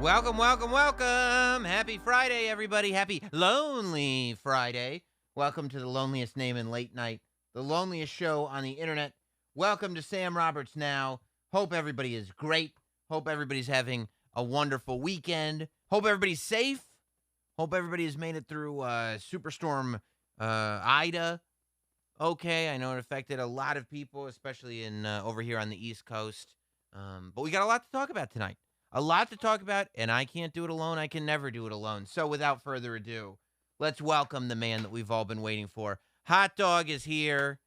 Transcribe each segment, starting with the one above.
Welcome, welcome, welcome. Happy Friday, everybody. Happy Lonely Friday. Welcome to the loneliest name in late night, the loneliest show on the internet. Welcome to Sam Roberts Now. Hope everybody is great. Hope everybody's having a wonderful weekend. Hope everybody's safe. Hope everybody has made it through Superstorm Ida. Okay, I know it affected a lot of people, especially in over here on the East Coast. But we got a lot to talk about tonight. A lot to talk about, and I can't do it alone. I can never do it alone. So without further ado, let's welcome the man that we've all been waiting for. Hot Dog is here.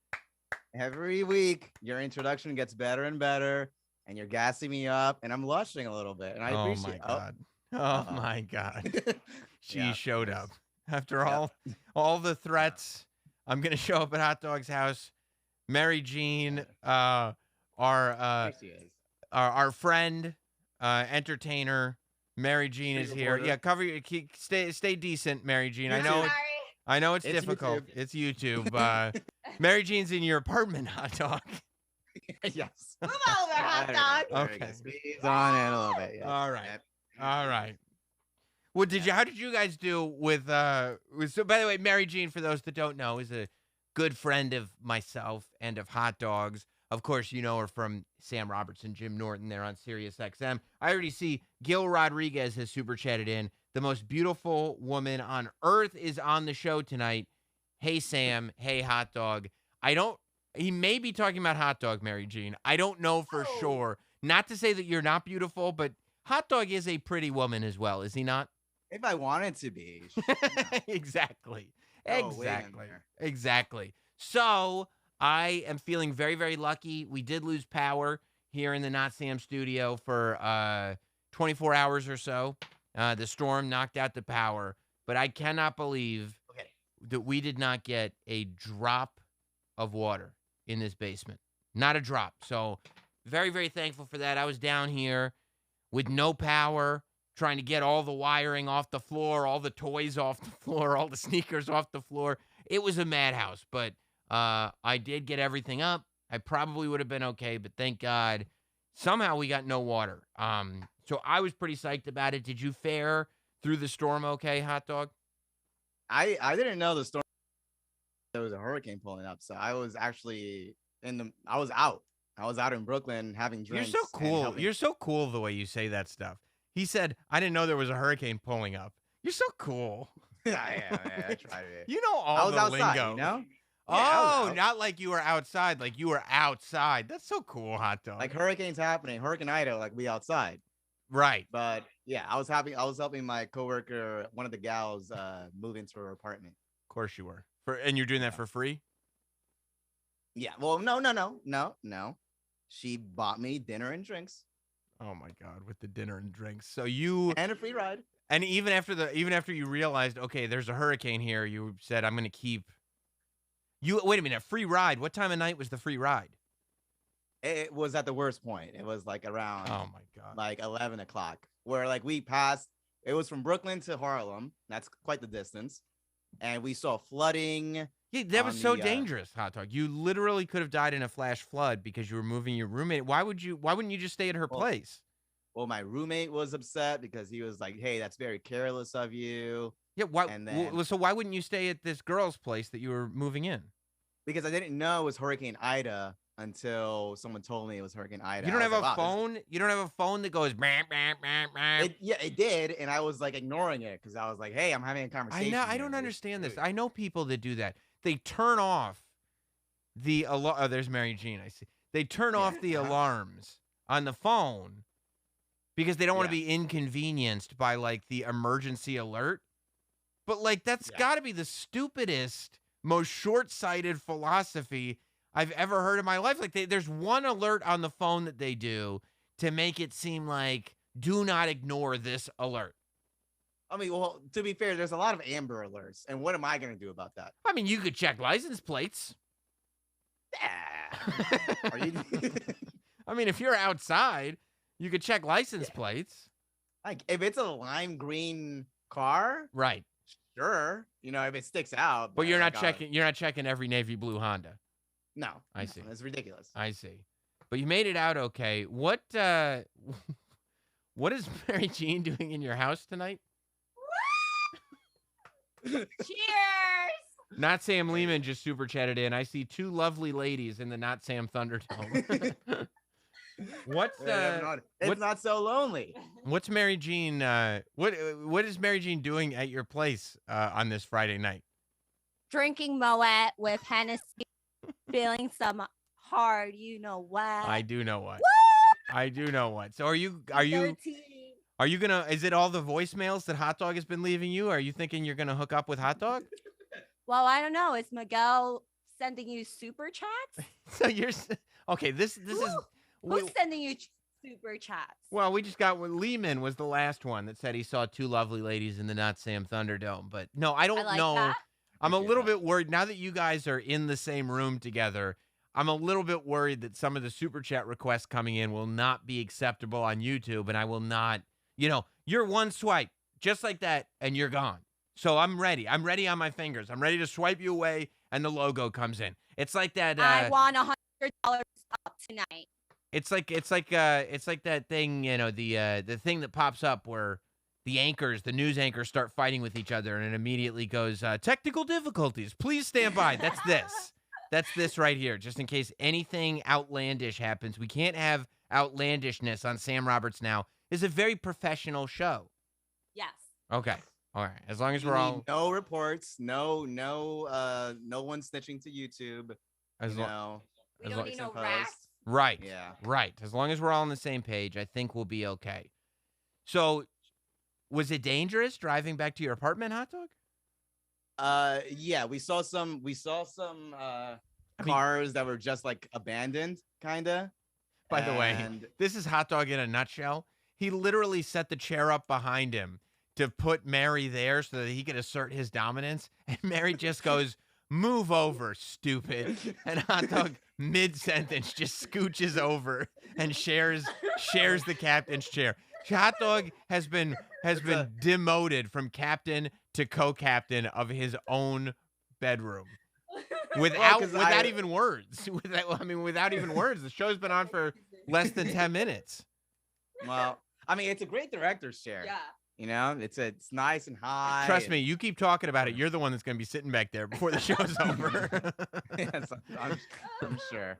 Every week, your introduction gets better and better, and you're gassing me up, and I'm blushing a little bit, and I appreciate it. Oh, my God. She showed up. After Yep. all the threats, I'm going to show up at Hot Dog's house. Mary Jean, our friend, entertainer, Mary Jean is here. Yeah, stay decent, Mary Jean. I know it's difficult. YouTube. It's YouTube. Mary Jean's in your apartment, Hot Dog. Yes. Move over, Hot Dog. Okay. Squeeze on in a little bit. Yeah. All right. Yep. All right. Well, how did you guys do with so by the way, Mary Jean, for those that don't know, is a good friend of myself and of Hot Dog's. Of course, you know her from Sam Roberts and Jim Norton there on SiriusXM. I already see Gil Rodriguez has super chatted in. The most beautiful woman on earth is on the show tonight. Hey, Sam. Hey, Hot Dog. He may be talking about Hot Dog, Mary Jean. I don't know for sure. Not to say that you're not beautiful, but Hot Dog is a pretty woman as well, is he not? If I wanted to be. Exactly. Oh, wait a minute. Exactly. So I am feeling very, very lucky. We did lose power here in the Notsam studio for 24 hours or so. The storm knocked out the power, but I cannot believe that we did not get a drop of water in this basement. Not a drop. So very, very thankful for that. I was down here with no power, trying to get all the wiring off the floor, all the toys off the floor, all the sneakers off the floor. It was a madhouse, but I did get everything up. I probably would have been okay, but thank God, somehow we got no water. So I was pretty psyched about it. Did you fare through the storm okay, Hot Dog? I didn't know the storm. There was a hurricane pulling up, so I was actually I was out. I was out in Brooklyn having drinks. You're so cool. You're so cool the way you say that stuff. He said, I didn't know there was a hurricane pulling up. You're so cool. Yeah, I tried it. You know all the outside, lingo. you know? Oh, not like you were outside, like you were outside. That's so cool, Hot Dog. Like hurricanes happening, Hurricane Ida, like we outside. Right. But yeah, I was helping my coworker, one of the gals, move into her apartment. Of course you were. And you're doing that for free? Yeah. Well, no. She bought me dinner and drinks. Oh my God, with the dinner and drinks. So and a free ride. And even after you realized, okay, there's a hurricane here, you said, I'm gonna keep you. Wait a minute, a free ride. What time of night was the free ride? It was at the worst point. It was like around oh my God, like 11 o'clock, where like we passed. It was from Brooklyn to Harlem. That's quite the distance, and we saw flooding. Yeah, that was so dangerous, Hot Dog. You literally could have died in a flash flood because you were moving your roommate. Why wouldn't you just stay at her place? Well, my roommate was upset because he was like, "Hey, that's very careless of you." Yeah, so why wouldn't you stay at this girl's place that you were moving in? Because I didn't know it was Hurricane Ida until someone told me it was Hurricane Ida. You don't have a phone? You don't have a phone that goes It did, and I was like ignoring it because I was like, "Hey, I'm having a conversation." I don't understand this. I know people that do that. They turn off the alarm. Oh, there's Mary Jean. I see. They turn off the alarms on the phone because they don't want to be inconvenienced by like the emergency alert. But like that's got to be the stupidest, most short-sighted philosophy I've ever heard in my life. Like there's one alert on the phone that they do to make it seem like do not ignore this alert. I mean, well, to be fair, there's a lot of Amber Alerts, and what am I going to do about that? I mean, you could check license plates. Are you? I mean, if you're outside, you could check license plates. Like, if it's a lime green car, right? Sure, you know, if it sticks out. But you're not checking. You're not checking every navy blue Honda. No, I see. It's ridiculous. I see. But you made it out okay. What What is Mary Jean doing in your house tonight? Cheers. Not Sam Lehman just super chatted in. I see two lovely ladies in the Not Sam Thunderdome. It's not so lonely. What's Mary Jean? What is Mary Jean doing at your place on this Friday night? Drinking Moet with Hennessy, feeling some hard, you know what? I do know what. Woo! I do know what. So are you 13. gonna? Is it all the voicemails that Hot Dog has been leaving you? Are you thinking you're gonna hook up with Hot Dog? Well, I don't know. Is Miguel sending you super chats? So you're okay. This is Who's sending you super chats? well, we just got Lehman was the last one that said he saw two lovely ladies in the Not Sam Thunderdome. But no, I don't I like know. that. I'm a little bit worried now that you guys are in the same room together. I'm a little bit worried that some of the super chat requests coming in will not be acceptable on YouTube, and I will not. You're one swipe just like that, and you're gone. So I'm ready. I'm ready on my fingers. I'm ready to swipe you away, and the logo comes in. It's like that. I want $100 up tonight. It's like that thing, the thing that pops up where the news anchors start fighting with each other, and it immediately goes, technical difficulties. Please stand by. That's this. That's this right here, just in case anything outlandish happens. We can't have outlandishness on Sam Roberts Now. It's a very professional show. Yes. Okay. All right. As long as We we're need all no reports, no one snitching to YouTube. as You lo- know, We As don't long- need no Post. racks. right. Yeah. Right. As long as we're all on the same page, I think we'll be okay. So, was it dangerous driving back to your apartment, Hot Dog? Yeah, we saw some cars that were just like abandoned, kinda. By the way, And this is Hot Dog in a nutshell. He literally set the chair up behind him to put Mary there so that he could assert his dominance. And Mary just goes, "Move over, stupid." And Hot Dog, mid-sentence, just scooches over and shares the captain's chair. Hot Dog has been demoted from captain to co-captain of his own bedroom. Without even words. Without even words. The show's been on for less than 10 minutes. well, I mean, it's a great director's chair. Yeah. You know, it's nice and high. Trust me, you keep talking about it. You're the one that's going to be sitting back there before the show's over. Yes, I'm sure.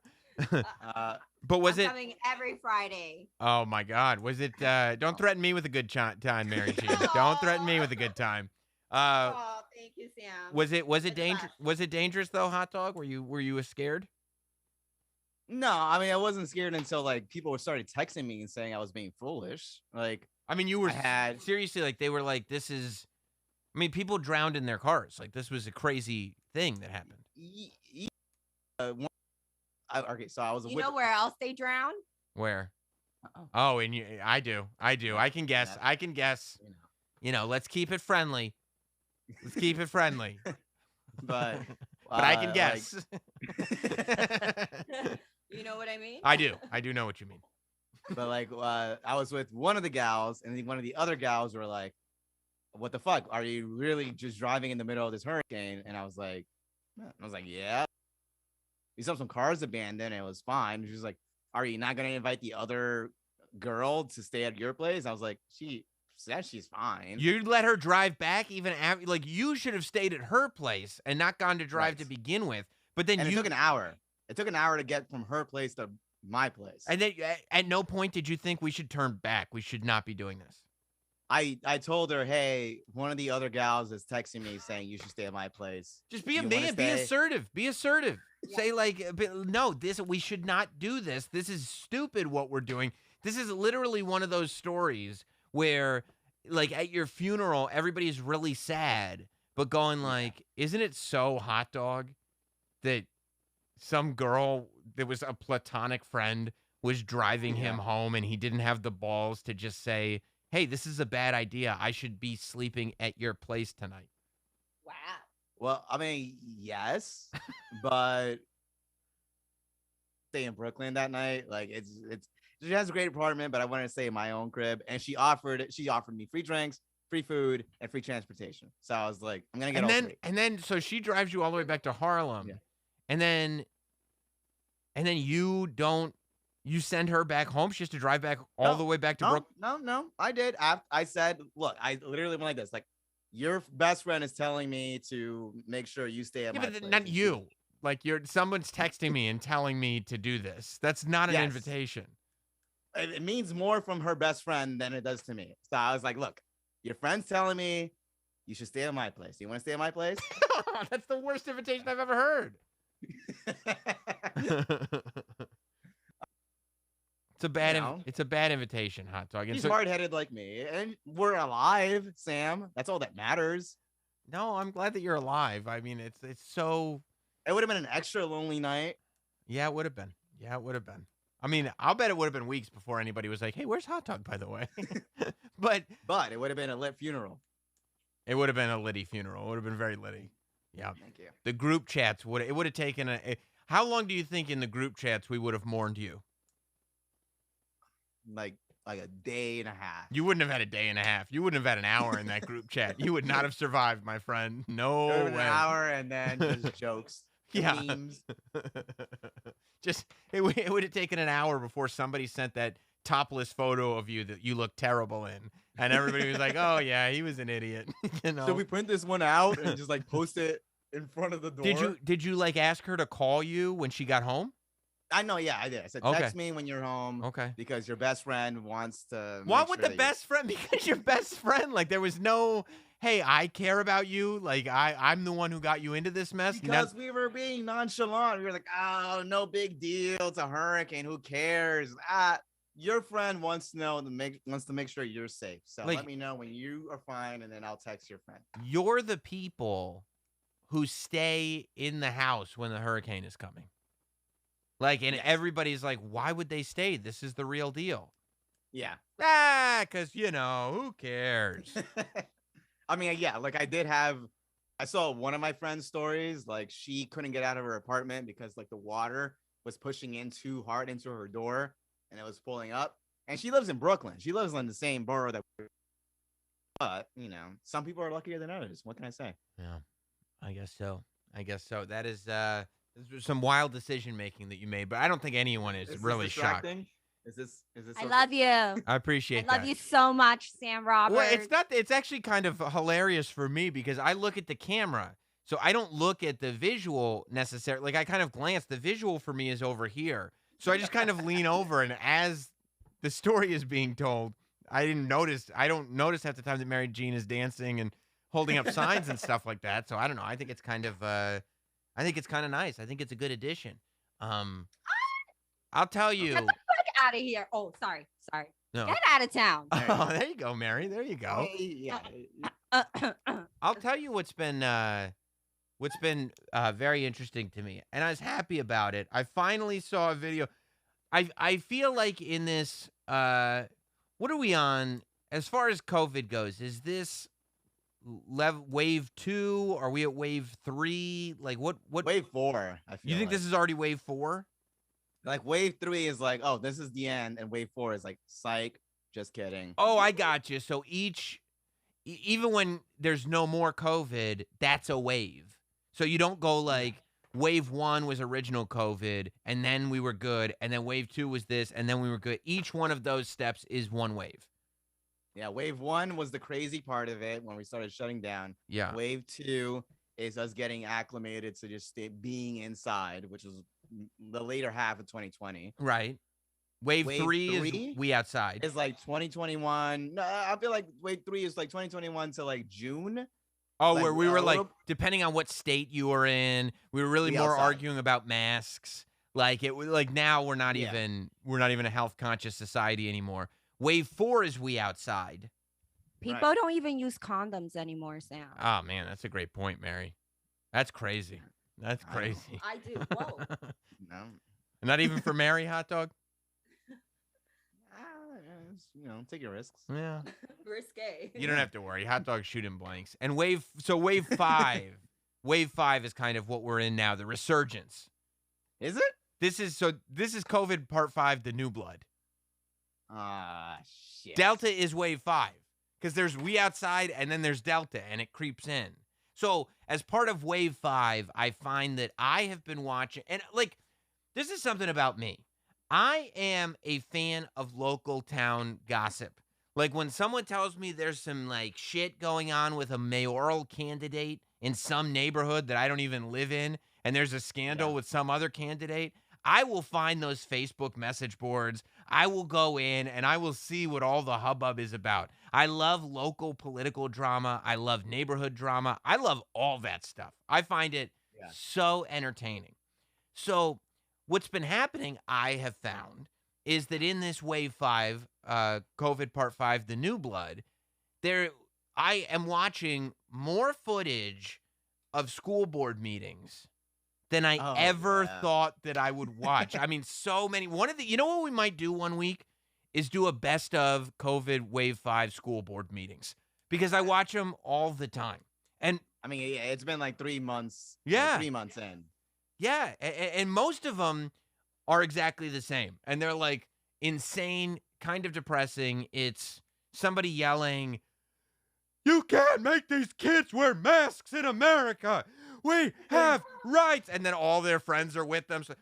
But was I'm it? coming every Friday. Oh my God! Was it? Don't threaten me with a good time, Mary Jean. Don't threaten me with a good time. Oh, thank you, Sam. Was it You're the dangerous? best. Was it dangerous though, Hot Dog? Were you scared? No, I mean, I wasn't scared until like people started texting me and saying I was being foolish. Like, I mean, you were I had- seriously like they were like, this is. I mean, people drowned in their cars. Like this was a crazy thing that happened. Okay, so I was. You know where else they drown? Where? Uh-oh. Oh, and you, I do. I can guess. Yeah. I can guess. You know. Let's keep it friendly. Let's keep it friendly. But But I can like- guess. You know what I mean? I do. I do know what you mean. but like I was with one of the gals, and then one of the other gals were like, "What the fuck? Are you really just driving in the middle of this hurricane?" And I was like, "Yeah." We saw some cars abandoned, and it was fine. She was like, "Are you not gonna invite the other girl to stay at your place?" I was like, "She said she's fine." You let her drive back even after, like you should have stayed at her place and not gone to drive Right. to begin with. But then And you it took an hour. It took an hour to get from her place to my place. and then at no point did you think we should turn back. We should not be doing this. I told her, "Hey, one of the other gals is texting me saying you should stay at my place." Just be a You wanna man. Be stay? assertive. Be assertive. Yeah. Say like, no, we should not do this. This is stupid. What we're doing. This is literally one of those stories where, like, at your funeral, everybody's really sad, but going like, isn't it so, Hot Dog, that some girl that was a platonic friend was driving him Yeah. home and he didn't have the balls to just say, hey, this is a bad idea. I should be sleeping at your place tonight. Wow. Well, I mean, yes, but stay in Brooklyn that night. Like it's she has a great apartment, but I wanted to stay in my own crib. And she offered me free drinks, free food, and free transportation. So I was like, I'm gonna get all three. And then so she drives you all the way back to Harlem. Yeah. And then you don't You send her back home? She has to drive back all the way back to Brooklyn? No. I did. I said, look, I literally went like this. Like, your best friend is telling me to make sure you stay at Yeah, my but place. not you. Like someone's texting me and telling me to do this. That's not an Yes. invitation. It means more from her best friend than it does to me. So I was like, look, your friend's telling me you should stay at my place. You want to stay at my place? That's the worst invitation I've ever heard. It's a bad invitation, Hot Dog. He's hard-headed like me, and we're alive, Sam. That's all that matters. No, I'm glad that you're alive. I mean, it's so. It would have been an extra lonely night. Yeah, it would have been. I mean, I'll bet it would have been weeks before anybody was like, "Hey, where's Hot Dog?" By the way, but it would have been a lit funeral. It would have been a litty funeral. It would have been very litty. Yeah. Thank you. The group chats would have taken how long do you think in the group chats we would have mourned you? Like a day and a half. You wouldn't have had a day and a half. You wouldn't have had an hour in that group chat. You would not have survived, my friend. No way. An hour and then just jokes. Yeah. Memes. It would have taken an hour before somebody sent that topless photo of you that you look terrible in. And everybody was like, oh, yeah, he was an idiot. You know? So we print this one out and just like post it in front of the door. Did you like ask her to call you when she got home? I know, yeah, I did. I said, text me when you're home. Okay. Because your best friend wants to. What with the best friend? Because your best friend, like there was no, hey, I care about you. Like I'm the one who got you into this mess. Because we were being nonchalant. We were like, oh, no big deal. It's a hurricane. Who cares? Your friend wants to make sure you're safe. So let me know when you are fine, and then I'll text your friend. You're the people who stay in the house when the hurricane is coming. Everybody's like, why would they stay? This is the real deal. Yeah. Because, who cares? I mean, yeah, like I saw one of my friend's stories. Like, she couldn't get out of her apartment because, like, the water was pushing in too hard into her door and it was pulling up. And she lives in Brooklyn. She lives in the same borough but, some people are luckier than others. What can I say? Yeah, I guess so. That is some wild decision making that you made, but I don't think anyone is really shocked. Is this I love you. I appreciate that. I love you so much, Sam Roberts. Well, it's actually kind of hilarious for me because I look at the camera. So I don't look at the visual necessarily. Like I kind of glance. The visual for me is over here. So I just kind of lean over, and as the story is being told, I don't notice half the time that Mary Jean is dancing and holding up signs and stuff like that. So I don't know. I think it's kind of nice. I think it's a good addition. I'll tell you. Get the fuck out of here. Oh, sorry. No. Get out of town. Oh, there you go, Mary. There you go. Yeah. I'll tell you what's been very interesting to me, and I was happy about it. I finally saw a video. I feel like in this, what are we on as far as COVID goes? Is this wave 2? Are we at wave 3? Like what? Wave 4? I feel you think this is already wave 4? Like wave 3 is like, oh, this is the end, and wave 4 is like, psych. Just kidding. Oh, I got you. So even when there's no more COVID, that's a wave. So you don't go like wave 1 was original COVID, and then we were good, and then wave 2 was this, and then we were good. Each one of those steps is one wave. Yeah, wave 1 was the crazy part of it when we started shutting down. Yeah. Wave 2 is us getting acclimated to just being inside, which was the later half of 2020. Right. Wave 3 is we outside. It's like 2021. No, I feel like wave 3 is like 2021 to like June. Oh, where we were like, depending on what state you were in, we were really more arguing about masks. Like it was like now we're not even a health conscious society anymore. Wave 4 is we outside. People don't even use condoms anymore, Sam. Oh man, that's a great point, Mary. That's crazy. That's crazy. I do. Whoa. No. Not even for Mary, Hot Dog? Take your risks. Yeah. Risque. You don't have to worry. Hot Dog's shooting blanks. And wave 5. Wave 5 is kind of what we're in now, the resurgence. Is it? This is COVID part 5, the new blood. Shit. Delta is wave 5. Because there's we outside and then there's Delta and it creeps in. So as part of wave 5, I find that I have been watching, and like, this is something about me. I am a fan of local town gossip. Like when someone tells me there's some like shit going on with a mayoral candidate in some neighborhood that I don't even live in, and there's a scandal Yeah. with some other candidate, I will find those Facebook message boards. I will go in and I will see what all the hubbub is about. I love local political drama. I love neighborhood drama. I love all that stuff. I find it Yeah. so entertaining. So, what's been happening, I have found, is that in this wave 5, COVID part 5, the new blood, there I am watching more footage of school board meetings than I Oh, ever yeah. thought that I would watch. I mean, so many. You know what we might do one week is do a best of COVID wave 5 school board meetings because I watch them all the time. And I mean, yeah, it's been like 3 months. Yeah. 3 months in. yeah, and most of them are exactly the same. And they're like insane, kind of depressing. It's somebody yelling, "You can't make these kids wear masks in America. We have rights." And then all their friends are with them. So,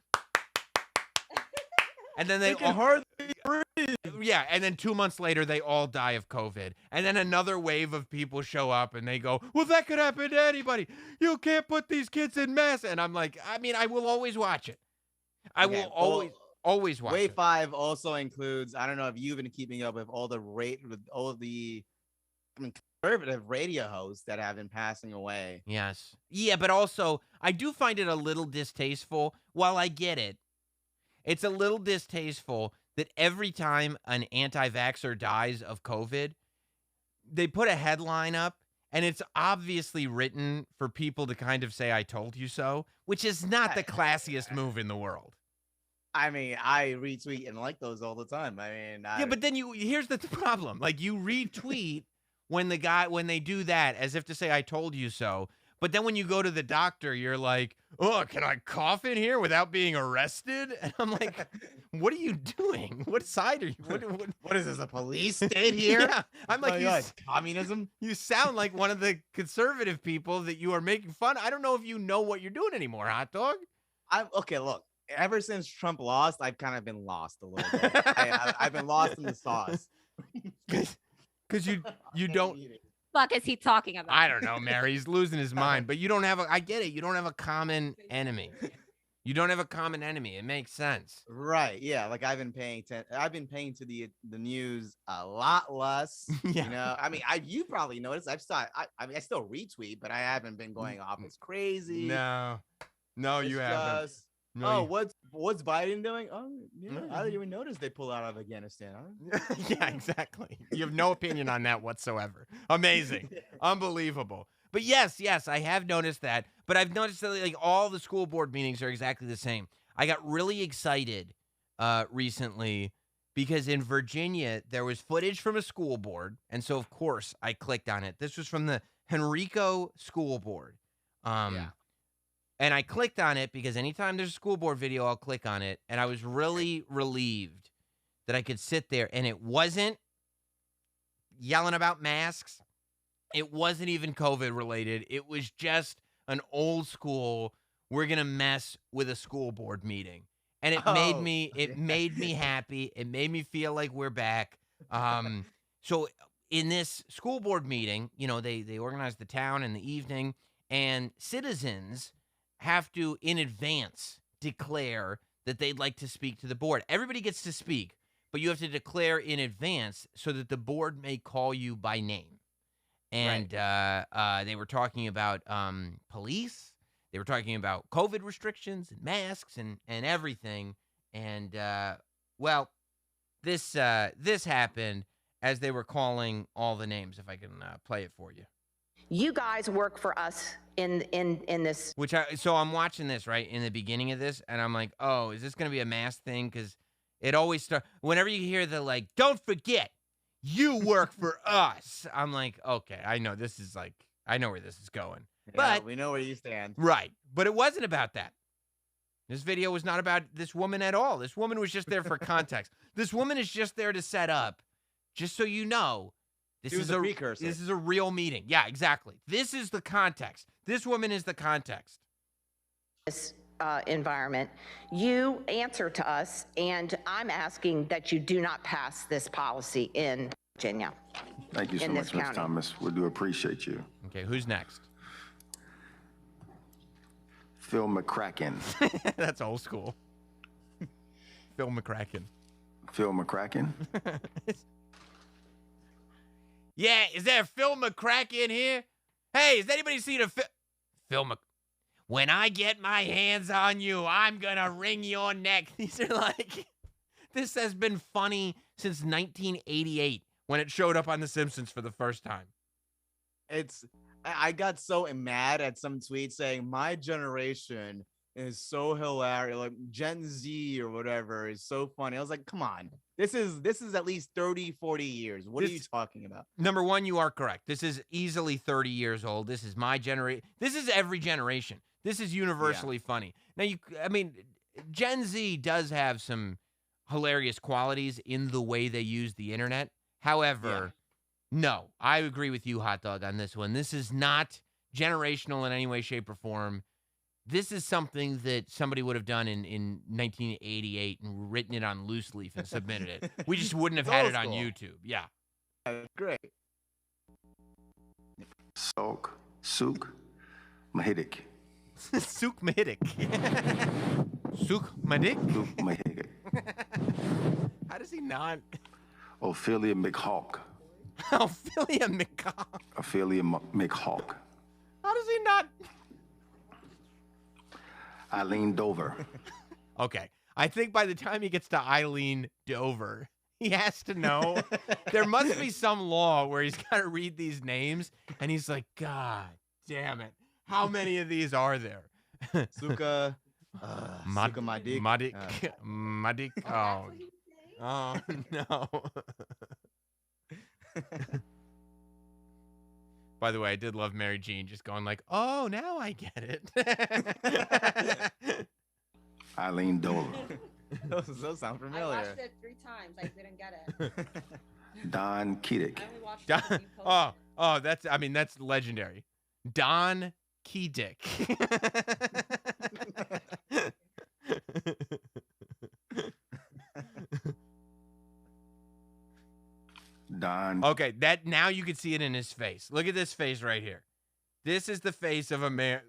and then they can all, hardly breathe. yeah, and then 2 months later, they all die of COVID. And then another wave of people show up and they go, "Well, that could happen to anybody. You can't put these kids in masks." And I'm like, I mean, I will always watch it. I Okay, will always watch Wave it. 5 also includes, I don't know if you've been keeping up with all the conservative radio hosts that have been passing away. Yes. Yeah, but also, I do find it a little distasteful. While I get it, it's a little distasteful that every time an anti-vaxxer dies of COVID, they put a headline up, and it's obviously written for people to kind of say, "I told you so," which is not the classiest move in the world. I mean, I retweet and like those all the time. I mean, Yeah, but then here's the problem. Like, you retweet when they do that as if to say, "I told you so." But then when you go to the doctor, you're like, "Oh, can I cough in here without being arrested?" And I'm like, "What are you doing? What side are you? what is this, a police state here? Yeah, I'm like, Oh my God, communism? you sound like one of the conservative people that you are making fun. I don't know if you know what you're doing anymore, hot dog. Okay, look. Ever since Trump lost, I've kind of been lost a little bit. I've been lost in the sauce. Because you don't. Fuck is he talking about? I don't know, Mary. He's losing his mind. But you don't have I get it. You don't have a common enemy. You don't have a common enemy. It makes sense. Right? Yeah. Like I've been paying to the news a lot less. Yeah. You know. I mean, you probably noticed. I still retweet, but I haven't been going off as crazy. No, It's you haven't. just, No, oh, you- what's Biden doing? Oh, yeah, No. I didn't even notice they pulled out of Afghanistan. Huh? Yeah, exactly. You have no opinion on that whatsoever. Amazing. Unbelievable. But yes, I have noticed that. But I've noticed that like all the school board meetings are exactly the same. I got really excited recently because in Virginia there was footage from a school board, and so of course I clicked on it. This was from the Henrico School Board. Yeah. And I clicked on it because anytime there's a school board video, I'll click on it. And I was really relieved that I could sit there and it wasn't yelling about masks. It wasn't even COVID related. It was just an old school, we're going to mess with a school board meeting. And it made me happy. It made me feel like we're back. So in this school board meeting, you know, they organized the town in the evening, and citizens have to, in advance, declare that they'd like to speak to the board. Everybody gets to speak, but you have to declare in advance so that the board may call you by name. And they were talking about police. They were talking about COVID restrictions and masks and everything. And, well, this happened as they were calling all the names, if I can play it for you. You guys work for us in this. So I'm watching this, right, in the beginning of this, and I'm like, oh, is this going to be a mask thing? Because it always starts, whenever you hear the, like, don't forget, you work for us. I'm like, okay, I know where this is going. Yeah, But we know where you stand. right, but it wasn't about that. This video was not about this woman at all. This woman was just there for context. This woman is just there to set up, just so you know, this is a precursor. This is a real meeting. Yeah, exactly. This is the context. This woman is the context. This environment. You answer to us, and I'm asking that you do not pass this policy in Virginia. Thank you so in much, this Ms. county. Thomas. We do appreciate you. Okay, who's next? Phil McCracken. That's old school. Phil McCracken. Phil McCracken? Yeah, is there a Phil McCracken here? Hey, has anybody seen a Phil Mc... When I get my hands on you, I'm gonna wring your neck. These are like... This has been funny since 1988 when it showed up on The Simpsons for the first time. I got so mad at some tweets saying my generation is so hilarious, like Gen Z or whatever is so funny. I was like, come on, this is at least 30, 40 years. What are you talking about? Number one, you are correct. This is easily 30 years old. This is my generation. This is every generation. This is universally funny. Now, Gen Z does have some hilarious qualities in the way they use the internet. However, no, I agree with you, Hot Dog, on this one. This is not generational in any way, shape, or form. This is something that somebody would have done in 1988 and written it on loose leaf and submitted it. We just wouldn't have had it on YouTube. Yeah. Great. Souk Mahidik. Souk Mahidik. Souk Mahidik? Souk Mahidik. How does he not? Ophelia McHawk. Ophelia McHawk. Ophelia McHawk. How does he not? Eileen Dover. Okay. I think by the time he gets to Eileen Dover, he has to know. There must be some law where he's got to read these names, and he's like, God damn it. How many of these are there? Suka Madik. Madik. Oh, no. By the way, I did love Mary Jean just going like, oh, now I get it. Eileen Dover. Those sound familiar. I watched it 3 times. I didn't get it. Don Kiddick. I only watched it when you posted it. that's legendary. Don Keydick. Don. Okay, that now you can see it in his face. Look at this face right here. This is the face of a man.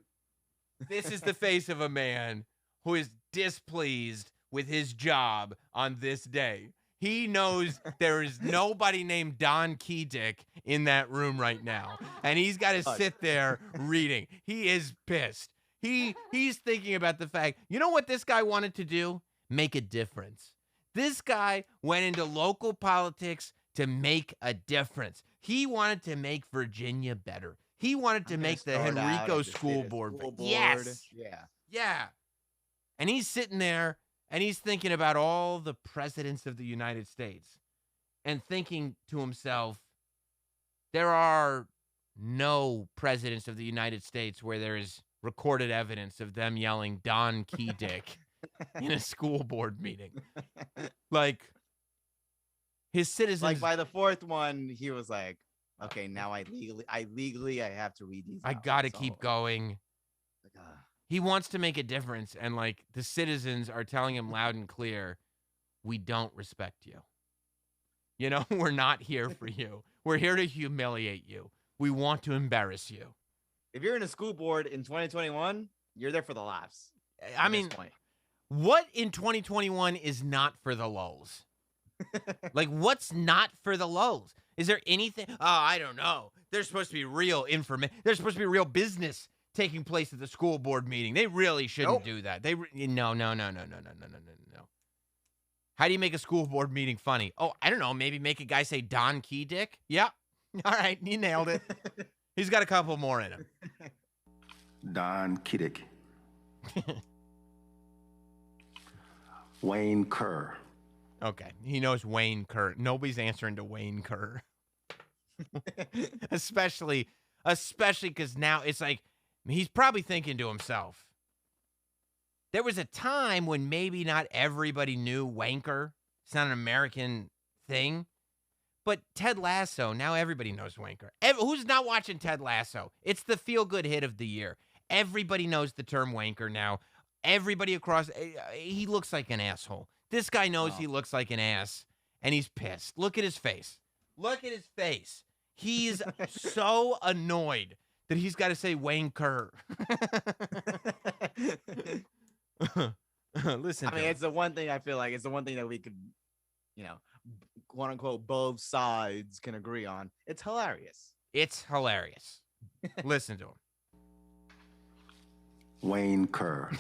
This is the face of a man who is displeased with his job on this day. He knows there is nobody named Don Keydick in that room right now, and he's got to sit there reading. He is pissed. He's thinking about the fact, you know what this guy wanted to do? Make a difference. This guy went into local politics to make a difference. He wanted to make Virginia better. He wanted to make the Henrico School Board better. Yes. Yeah. And he's sitting there and he's thinking about all the presidents of the United States and thinking to himself, there are no presidents of the United States where there is recorded evidence of them yelling Don Keydick in a school board meeting. Like, his citizens. Like by the 4th one, he was like, okay, now I legally have to read these. I got to keep going. He wants to make a difference. And like the citizens are telling him loud and clear, we don't respect you. You know, we're not here for you. We're here to humiliate you. We want to embarrass you. If you're in a school board in 2021, you're there for the laughs. I mean, what in 2021 is not for the lulz? Like, what's not for the lulz? Is there anything? Oh, I don't know. There's supposed to be real information. There's supposed to be real business taking place at the school board meeting. They really shouldn't do that. No. How do you make a school board meeting funny? Oh, I don't know. Maybe make a guy say Don Keydick. Yeah. All right. You nailed it. He's got a couple more in him. Don Kiddick. Wayne Kerr. Okay. He knows Wayne Kerr. Nobody's answering to Wayne Kerr. especially because now it's like he's probably thinking to himself, there was a time when maybe not everybody knew Wanker. It's not an American thing. But Ted Lasso, now everybody knows Wanker. Who's not watching Ted Lasso? It's the feel-good hit of the year. Everybody knows the term wanker now. everybody across, he looks like an asshole. This guy knows he looks like an ass, and he's pissed. Look at his face. Look at his face. He's so annoyed that he's got to say Wayne Kerr. Listen, I mean, it's the one thing I feel like it's the one thing that we could, quote unquote, both sides can agree on. It's hilarious. It's hilarious. Listen to him. Wayne Kerr.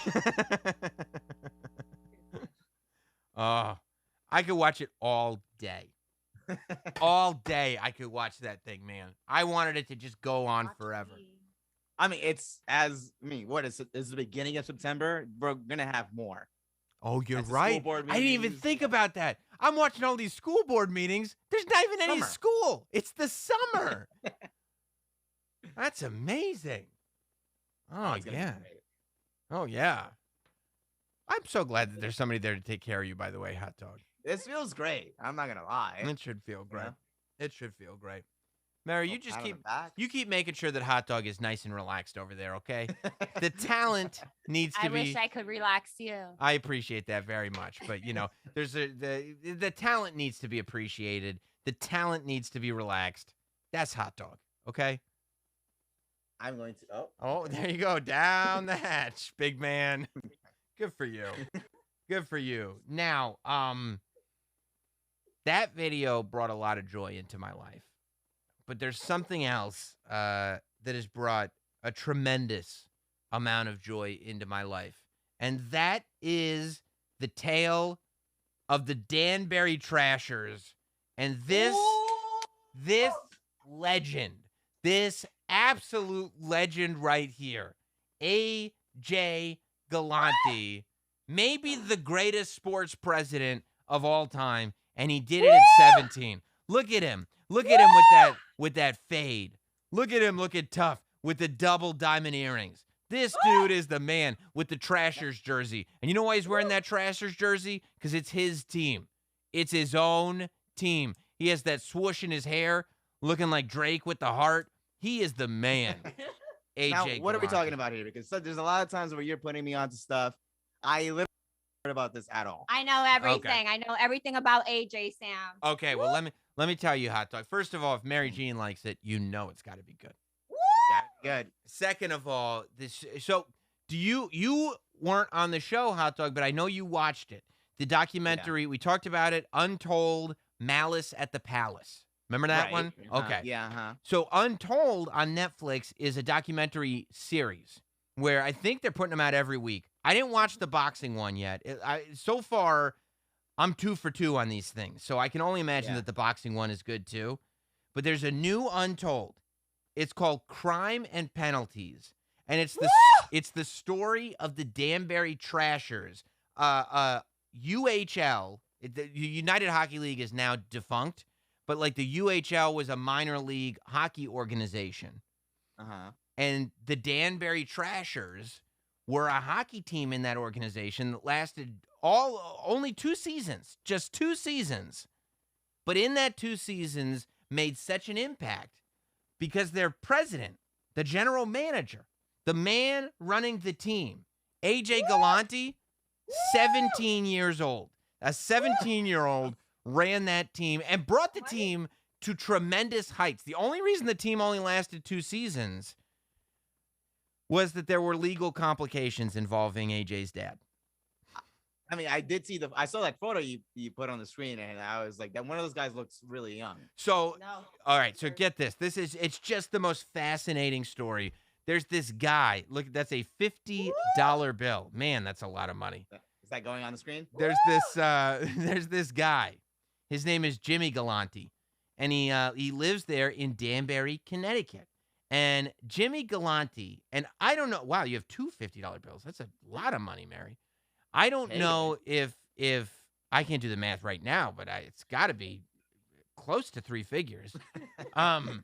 Oh, I could watch it all day. All day I could watch that thing, man. I wanted it to just go on forever. I mean, what is it? Is the beginning of September? We're gonna have more. Oh, you're That's the right. school board I didn't even meetings. think about that. I'm watching all these school board meetings. There's not even any Summer. school. It's the summer. That's amazing. Oh, It's gonna be yeah. great. Oh, yeah. I'm so glad that there's somebody there to take care of you, by the way, Hot Dog. This feels great. I'm not gonna lie. It should feel great. Yeah. It should feel great. Mary, you Little just pat on keep the back. you keep making sure that Hot Dog is nice and relaxed over there, okay? The talent needs to I be. wish I could relax you. I appreciate that very much, but there's the talent needs to be appreciated. The talent needs to be relaxed. That's Hot Dog, okay? I'm going to. Oh, there you go, down the hatch, big man. Good for you. Good for you. Now, that video brought a lot of joy into my life, but there's something else that has brought a tremendous amount of joy into my life, and that is the tale of the Danbury Trashers and this legend, this absolute legend right here, AJ Galante, maybe the greatest sports president of all time, and he did it at 17. Look at him. Look at him with that fade. Look at him looking tough with the double diamond earrings. This dude is the man with the Trashers jersey. And you know why he's wearing that Trashers jersey? Because it's his team. It's his own team. He has that swoosh in his hair, looking like Drake with the heart. He is the man. AJ Now, what are we Galante. talking about here? Because there's a lot of times where you're putting me onto stuff. I literally heard about this at all. I know everything. I know everything about AJ, Sam. Okay, well let me tell you, Hot Dog. First of all, if Mary Jean likes it, you know it's got to be good. Good. Second of all, you weren't on the show, Hot Dog, but I know you watched it. The documentary, we talked about it, Untold Malice at the Palace. Remember that one? Okay. Yeah. So Untold on Netflix is a documentary series where I think they're putting them out every week. I didn't watch the boxing one yet. So far, I'm 2 for 2 on these things. So I can only imagine that the boxing one is good too. But there's a new Untold. It's called Crime and Penalties. And it's the story of the Danbury Trashers. UHL, the United Hockey League is now defunct, but like the UHL was a minor league hockey organization. And the Danbury Trashers were a hockey team in that organization that lasted only 2 seasons, just 2 seasons. But in that 2 seasons made such an impact because their president, the general manager, the man running the team, AJ Galante, 17 years old. A 17-year-old ran that team and brought the team to tremendous heights. The only reason the team only lasted 2 seasons was that there were legal complications involving AJ's dad. I mean, I saw that photo you put on the screen, and I was like, that one of those guys looks really young. So, all right, so get this. It's just the most fascinating story. There's this guy. Look, that's a $50 bill. Man, that's a lot of money. Is that going on the screen? There's this guy. His name is Jimmy Galante, and he lives there in Danbury, Connecticut. And Jimmy Galante, and I don't know. Wow, you have 2 $50 bills. That's a lot of money, Mary. I don't know if I can't do the math right now, but it's got to be close to 3 figures. I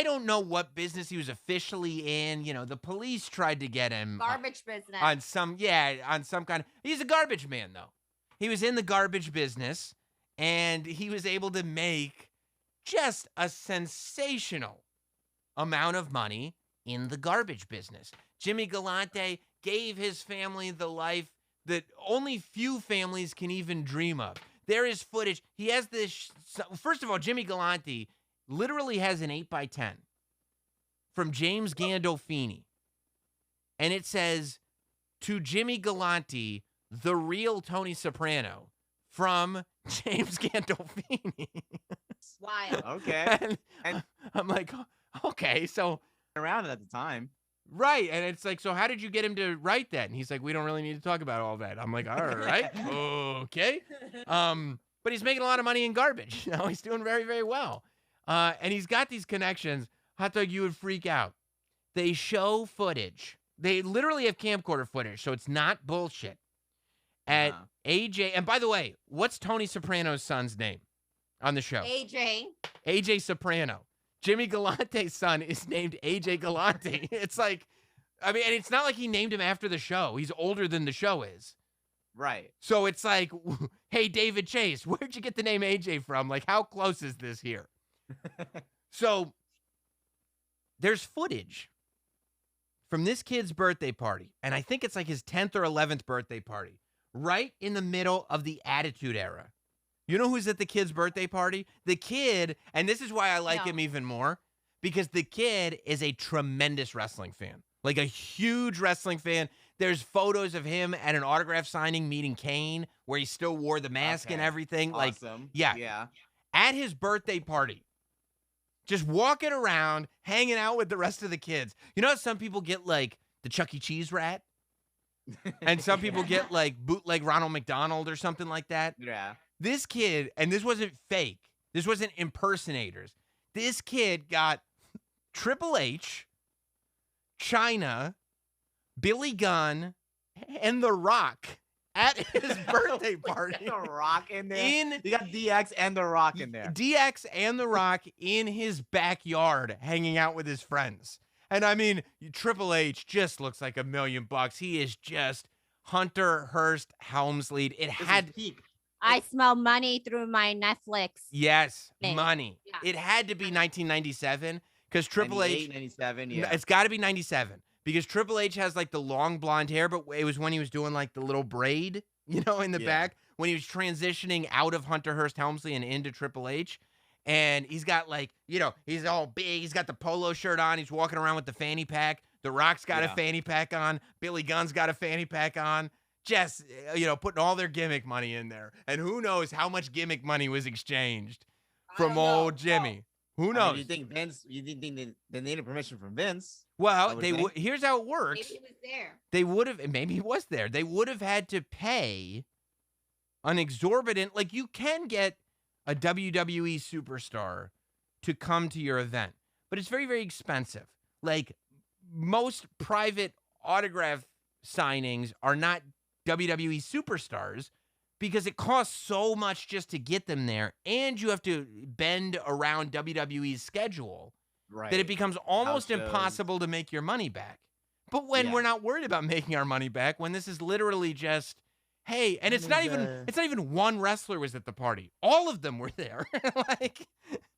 don't know what business he was officially in. You know, the police tried to get him Garbage business. on some kind of. He's a garbage man, though. He was in the garbage business, and he was able to make just a sensational amount of money in the garbage business. Jimmy Galante gave his family the life that only few families can even dream of. There is footage. He has this. First of all, Jimmy Galante literally has an 8x10 from James Gandolfini. And it says, to Jimmy Galante, the real Tony Soprano, from James Gandolfini. Wild. Okay. And I'm like, okay, so. Around it at the time. Right. And it's like, so how did you get him to write that? And he's like, we don't really need to talk about all that. I'm like, all right. Okay. But he's making a lot of money in garbage. You know, he's doing very, very well. And he's got these connections. Hot Dog, you would freak out. They show footage. They literally have camcorder footage, so it's not bullshit. At AJ, and by the way, what's Tony Soprano's son's name on the show? AJ. AJ Soprano. Jimmy Galante's son is named AJ Galante. It's like, I mean, and it's not like he named him after the show. He's older than the show is. Right. So it's like, hey, David Chase, where'd you get the name AJ from? Like, how close is this here? So there's footage from this kid's birthday party, and I think it's like his 10th or 11th birthday party, right in the middle of the Attitude Era. You know who's at the kid's birthday party? The kid, and this is why I like him even more, because the kid is a tremendous wrestling fan, like a huge wrestling fan. There's photos of him at an autograph signing meeting Kane, where he still wore the mask and everything. Awesome. Like, yeah. At his birthday party, just walking around, hanging out with the rest of the kids. You know how some people get like the Chuck E. Cheese rat? And some people get like bootleg Ronald McDonald or something like that? Yeah. This kid, and this wasn't fake. This wasn't impersonators. This kid got Triple H, China, Billy Gunn, and The Rock at his birthday party. The Rock in there. You got DX and The Rock in there. DX and The Rock in his backyard hanging out with his friends. And I mean, Triple H just looks like $1 million. He is just Hunter Hearst Helmsley. It had peak. I smell money through my Netflix. Yes, thing. money. Yeah. It had to be 1997 because Triple H. 97, yeah. It's got to be 97 because Triple H has like the long blonde hair, but it was when he was doing like the little braid, you know, in the back when he was transitioning out of Hunter Hearst Helmsley and into Triple H. And he's got like, you know, he's all big. He's got the polo shirt on. He's walking around with the fanny pack. The Rock's got a fanny pack on. Billy Gunn's got a fanny pack on. Just, you know, putting all their gimmick money in there. And who knows how much gimmick money was exchanged from old Jimmy. Who knows? I mean, you think they needed permission from Vince? Well, here's how it works. Maybe he was there. They would have, maybe he was there. They would have had to pay an exorbitant, like you can get a WWE superstar to come to your event, but it's very, very expensive. Like most private autograph signings are not WWE superstars because it costs so much just to get them there, and you have to bend around WWE's schedule that it becomes almost impossible to make your money back. But when we're not worried about making our money back, when this is literally just, hey, and it's not even one wrestler was at the party. All of them were there. Like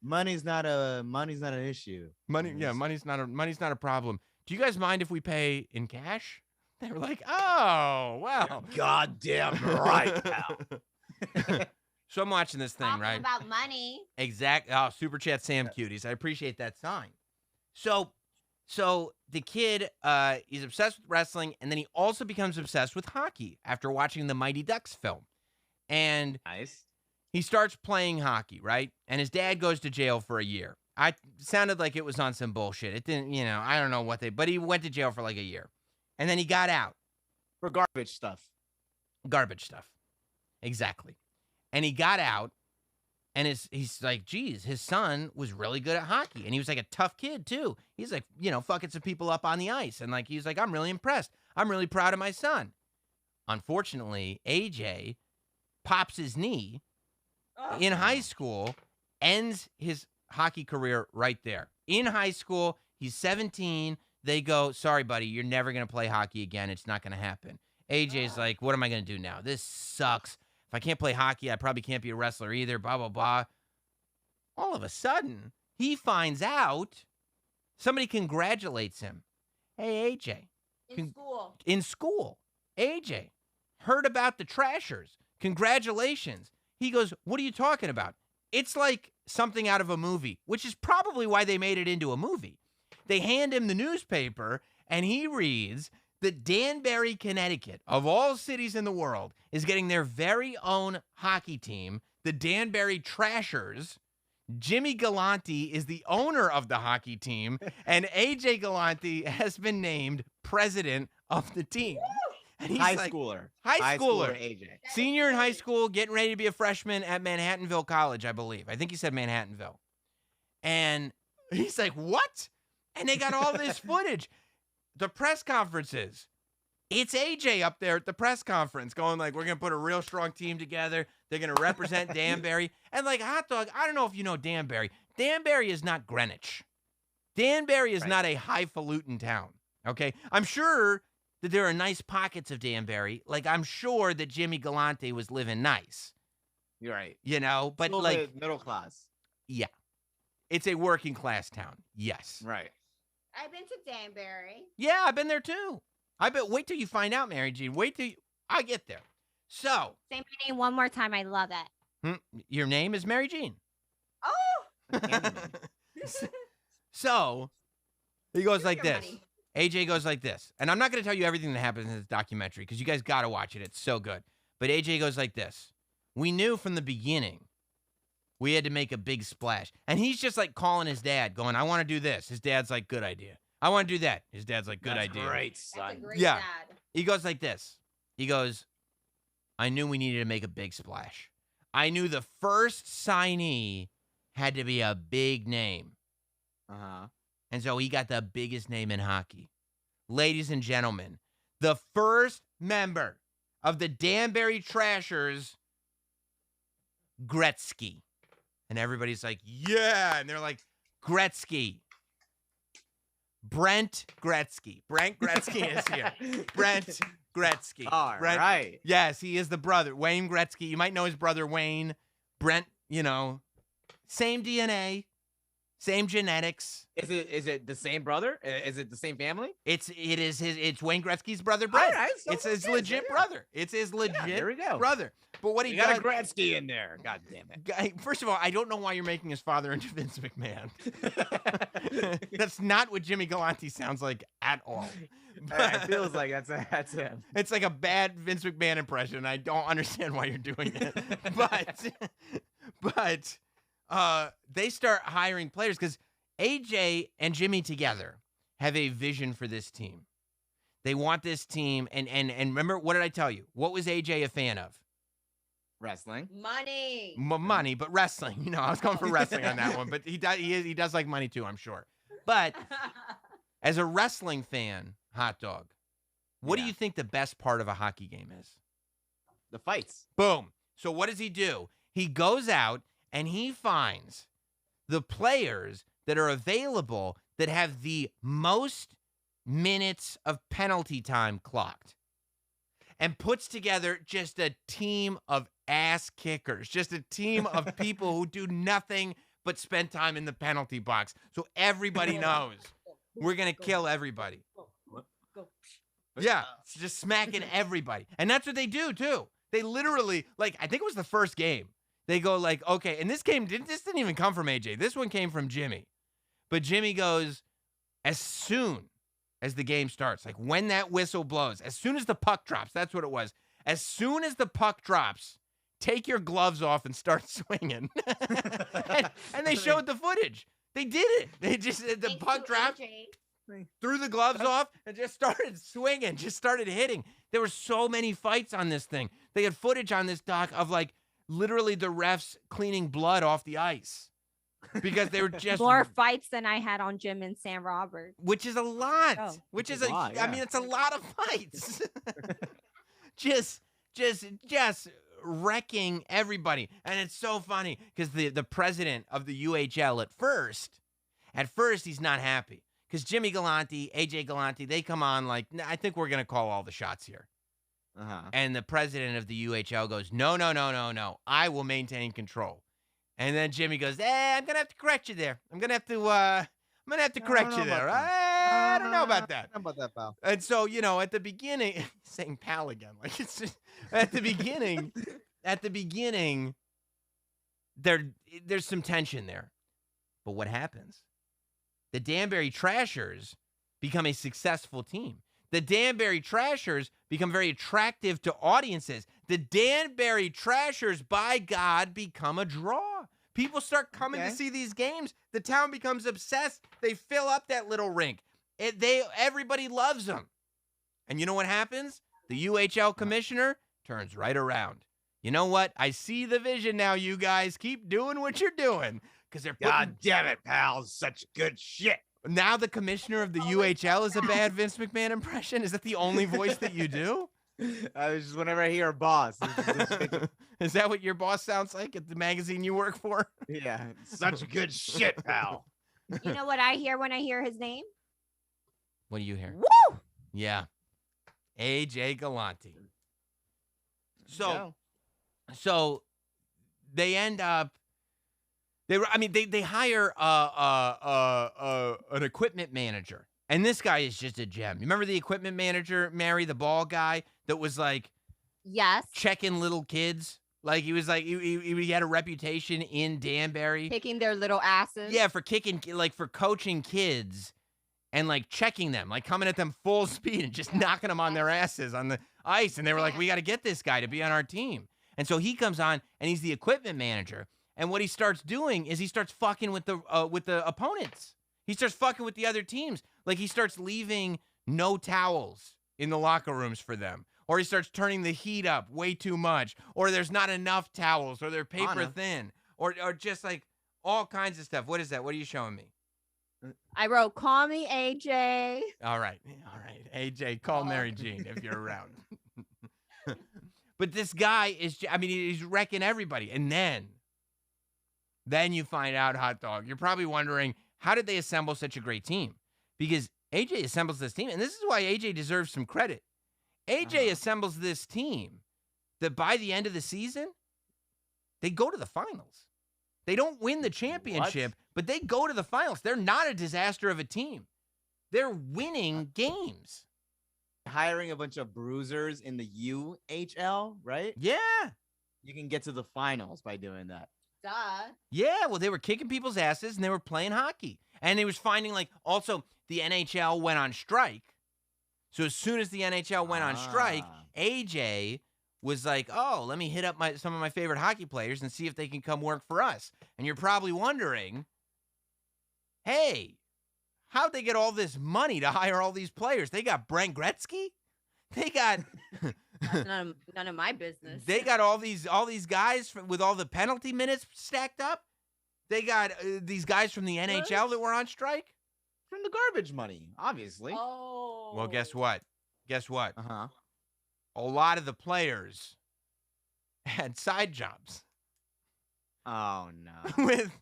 money's not an issue. Money's not a problem. Do you guys mind if we pay in cash? They were like, oh, wow. Goddamn right, pal. So I'm watching this thing, Talking right? about money. Exactly. Oh, Super Chat Sam Cuties. I appreciate that sign. So the kid is obsessed with wrestling, and then he also becomes obsessed with hockey after watching the Mighty Ducks film. And nice. He starts playing hockey, right? And his dad goes to jail for a year. Sounded like it was on some bullshit. It didn't, you know, I don't know but he went to jail for like a year. And then he got out. For garbage stuff. Garbage stuff. Exactly. And he got out, and he's like, geez, his son was really good at hockey. And he was like a tough kid, too. He's like, you know, fucking some people up on the ice. And like, he's like, I'm really impressed. I'm really proud of my son. Unfortunately, AJ pops his knee in high school, ends his hockey career right there. In high school, he's 17. They go, sorry, buddy, you're never going to play hockey again. It's not going to happen. AJ's like, what am I going to do now? This sucks. If I can't play hockey, I probably can't be a wrestler either, blah, blah, blah. All of a sudden, he finds out somebody congratulates him. Hey, AJ, In school. AJ heard about the Trashers. Congratulations. He goes, what are you talking about? It's like something out of a movie, which is probably why they made it into a movie. They hand him the newspaper, and he reads that Danbury, Connecticut, of all cities in the world, is getting their very own hockey team, the Danbury Trashers. Jimmy Galante is the owner of the hockey team, and AJ Galante has been named president of the team. And he's High like, schooler. High schooler. AJ. Senior in high school, getting ready to be a freshman at Manhattanville College, I believe. I think he said Manhattanville. And he's like, what? And they got all this footage. The press conferences. It's AJ up there at the press conference going like, we're going to put a real strong team together. They're going to represent Danbury. And like, hot dog, I don't know if you know Danbury. Danbury is not Greenwich. Danbury is not a highfalutin town, okay? I'm sure that there are nice pockets of Danbury. Like, I'm sure that Jimmy Galante was living nice. You're right. You know, but Still like, middle class. yeah. It's a working class town. Yes. Right. I've been to Danbury. Yeah, I've been there too. Wait till you find out, Mary Jean. Wait till I get there. So. Say my name one more time. I love it. Your name is Mary Jean. Oh. So, he goes like your this. money. AJ goes like this. And I'm not going to tell you everything that happens in this documentary because you guys got to watch it. It's so good. But AJ goes like this. We knew from the beginning we had to make a big splash. And he's just like calling his dad, going, I want to do this. His dad's like, good idea. I want to do that. His dad's like, good idea. Great, That's son. a great Yeah. dad. He goes like this. He goes, I knew we needed to make a big splash. I knew the first signee had to be a big name. Uh-huh. And so he got the biggest name in hockey. Ladies and gentlemen, the first member of the Danbury Trashers, Gretzky. And everybody's like, yeah. And they're like, Gretzky. Brent Gretzky. Brent Gretzky is here. Brent Gretzky. All Brent, right. Yes, he is the brother. Wayne Gretzky. You might know his brother Wayne. Brent, you know, same DNA, same genetics. Is it the same brother? Is it the same family? It's Wayne Gretzky's brother Brent. All right, so It's his yeah, legit yeah. brother. It's his legit there we go. brother. But what he You got does, a Gretzky in there. God damn it. first of all, I don't know why you're making his father into Vince McMahon. That's not what Jimmy Galante sounds like at all. It feels like that's him. It's like a bad Vince McMahon impression. I don't understand why you're doing it. but they start hiring players because AJ and Jimmy together have a vision for this team. They want this team, and remember, what did I tell you? What was AJ a fan of? Wrestling. Money. Money, but wrestling. You know, I was going for wrestling on that one, but he does like money too, I'm sure. But as a wrestling fan, hot dog, what do Yeah. you think the best part of a hockey game is? The fights. Boom. So what does he do? He goes out and he finds the players that are available that have the most minutes of penalty time clocked and puts together just a team of ass kickers, just a team of people who do nothing but spend time in the penalty box. So everybody knows we're going to kill everybody. Yeah, it's just smacking everybody. And that's what they do, too. They literally, like, I think it was the first game. They go like, okay, and this didn't even come from AJ. This one came from Jimmy. But Jimmy goes, as soon as the game starts, like when that whistle blows, as soon as the puck drops, that's what it was. As soon as the puck drops, take your gloves off and start swinging. and they showed the footage. They did it. They just, the puck dropped, threw the gloves off, and just started swinging, just started hitting. There were so many fights on this thing. They had footage on this doc of like literally the refs cleaning blood off the ice because they were just More fights than I had on Jim and Sam Roberts. which is a lot. Oh. Which is It's a lot, I yeah. mean, it's a lot of fights. just wrecking everybody. And it's so funny because the president of the UHL at first he's not happy because Jimmy Galante, AJ Galante, they come on like, nah, I think we're going to call all the shots here. Uh-huh. And the president of the UHL goes, no. I will maintain control. And then Jimmy goes, I'm going to have to correct you there. I'm going to have to correct you there. about I don't know about that. How about that, pal? And so, at the beginning, saying pal again, like it's just, at the beginning, there's some tension there. But what happens? The Danbury Trashers become a successful team. The Danbury Trashers become very attractive to audiences. The Danbury Trashers, by God, become a draw. People start coming to see these games. The town becomes obsessed. They fill up that little rink. Everybody loves them. And you know what happens? The UHL commissioner turns right around. You know what? I see the vision now, you guys. Keep doing what you're doing. Because they're God damn it, pal. Such good shit. Now the commissioner of the UHL is a bad Vince McMahon impression? Is that the only voice that you do? I was just whenever I hear a boss. Is that what your boss sounds like at the magazine you work for? Yeah. Such good shit, pal. You know what I hear when I hear his name? What do you hear? Woo! Yeah. AJ Galante. So they end up they hire an equipment manager. And this guy is just a gem. You remember the equipment manager, Mary, the ball guy that was like Yes. checking little kids? Like he was like he had a reputation in Danbury. Kicking their little asses. Yeah, for coaching kids and like checking them, like coming at them full speed and just knocking them on their asses on the ice. And they were like, we got to get this guy to be on our team. And so he comes on and he's the equipment manager. And what he starts doing is he starts fucking with the opponents. He starts fucking with the other teams. Like he starts leaving no towels in the locker rooms for them. Or he starts turning the heat up way too much. Or there's not enough towels. Or they're paper thin. Or just like all kinds of stuff. What is that? What are you showing me? I wrote, call me AJ. All right. AJ, call Mary Jean if you're around. But this guy he's wrecking everybody. And then you find out, Hot Dog, you're probably wondering, how did they assemble such a great team? Because AJ assembles this team, and this is why AJ deserves some credit. AJ assembles this team that by the end of the season, they go to the finals. They don't win the championship, but they go to the finals. They're not a disaster of a team. They're winning games. Hiring a bunch of bruisers in the UHL, right? Yeah. You can get to the finals by doing that. Duh. Yeah, well, they were kicking people's asses and they were playing hockey. And they was finding also the NHL went on strike. So as soon as the NHL went on strike, AJ was like, oh, let me hit up some of my favorite hockey players and see if they can come work for us. And you're probably wondering, hey, how'd they get all this money to hire all these players? They got Brent Gretzky? They got... None of my business. They got all these guys with all the penalty minutes stacked up. They got these guys from the NHL that were on strike. From the garbage money, obviously. Oh. Well, guess what? Uh-huh. A lot of the players had side jobs. Oh, no. with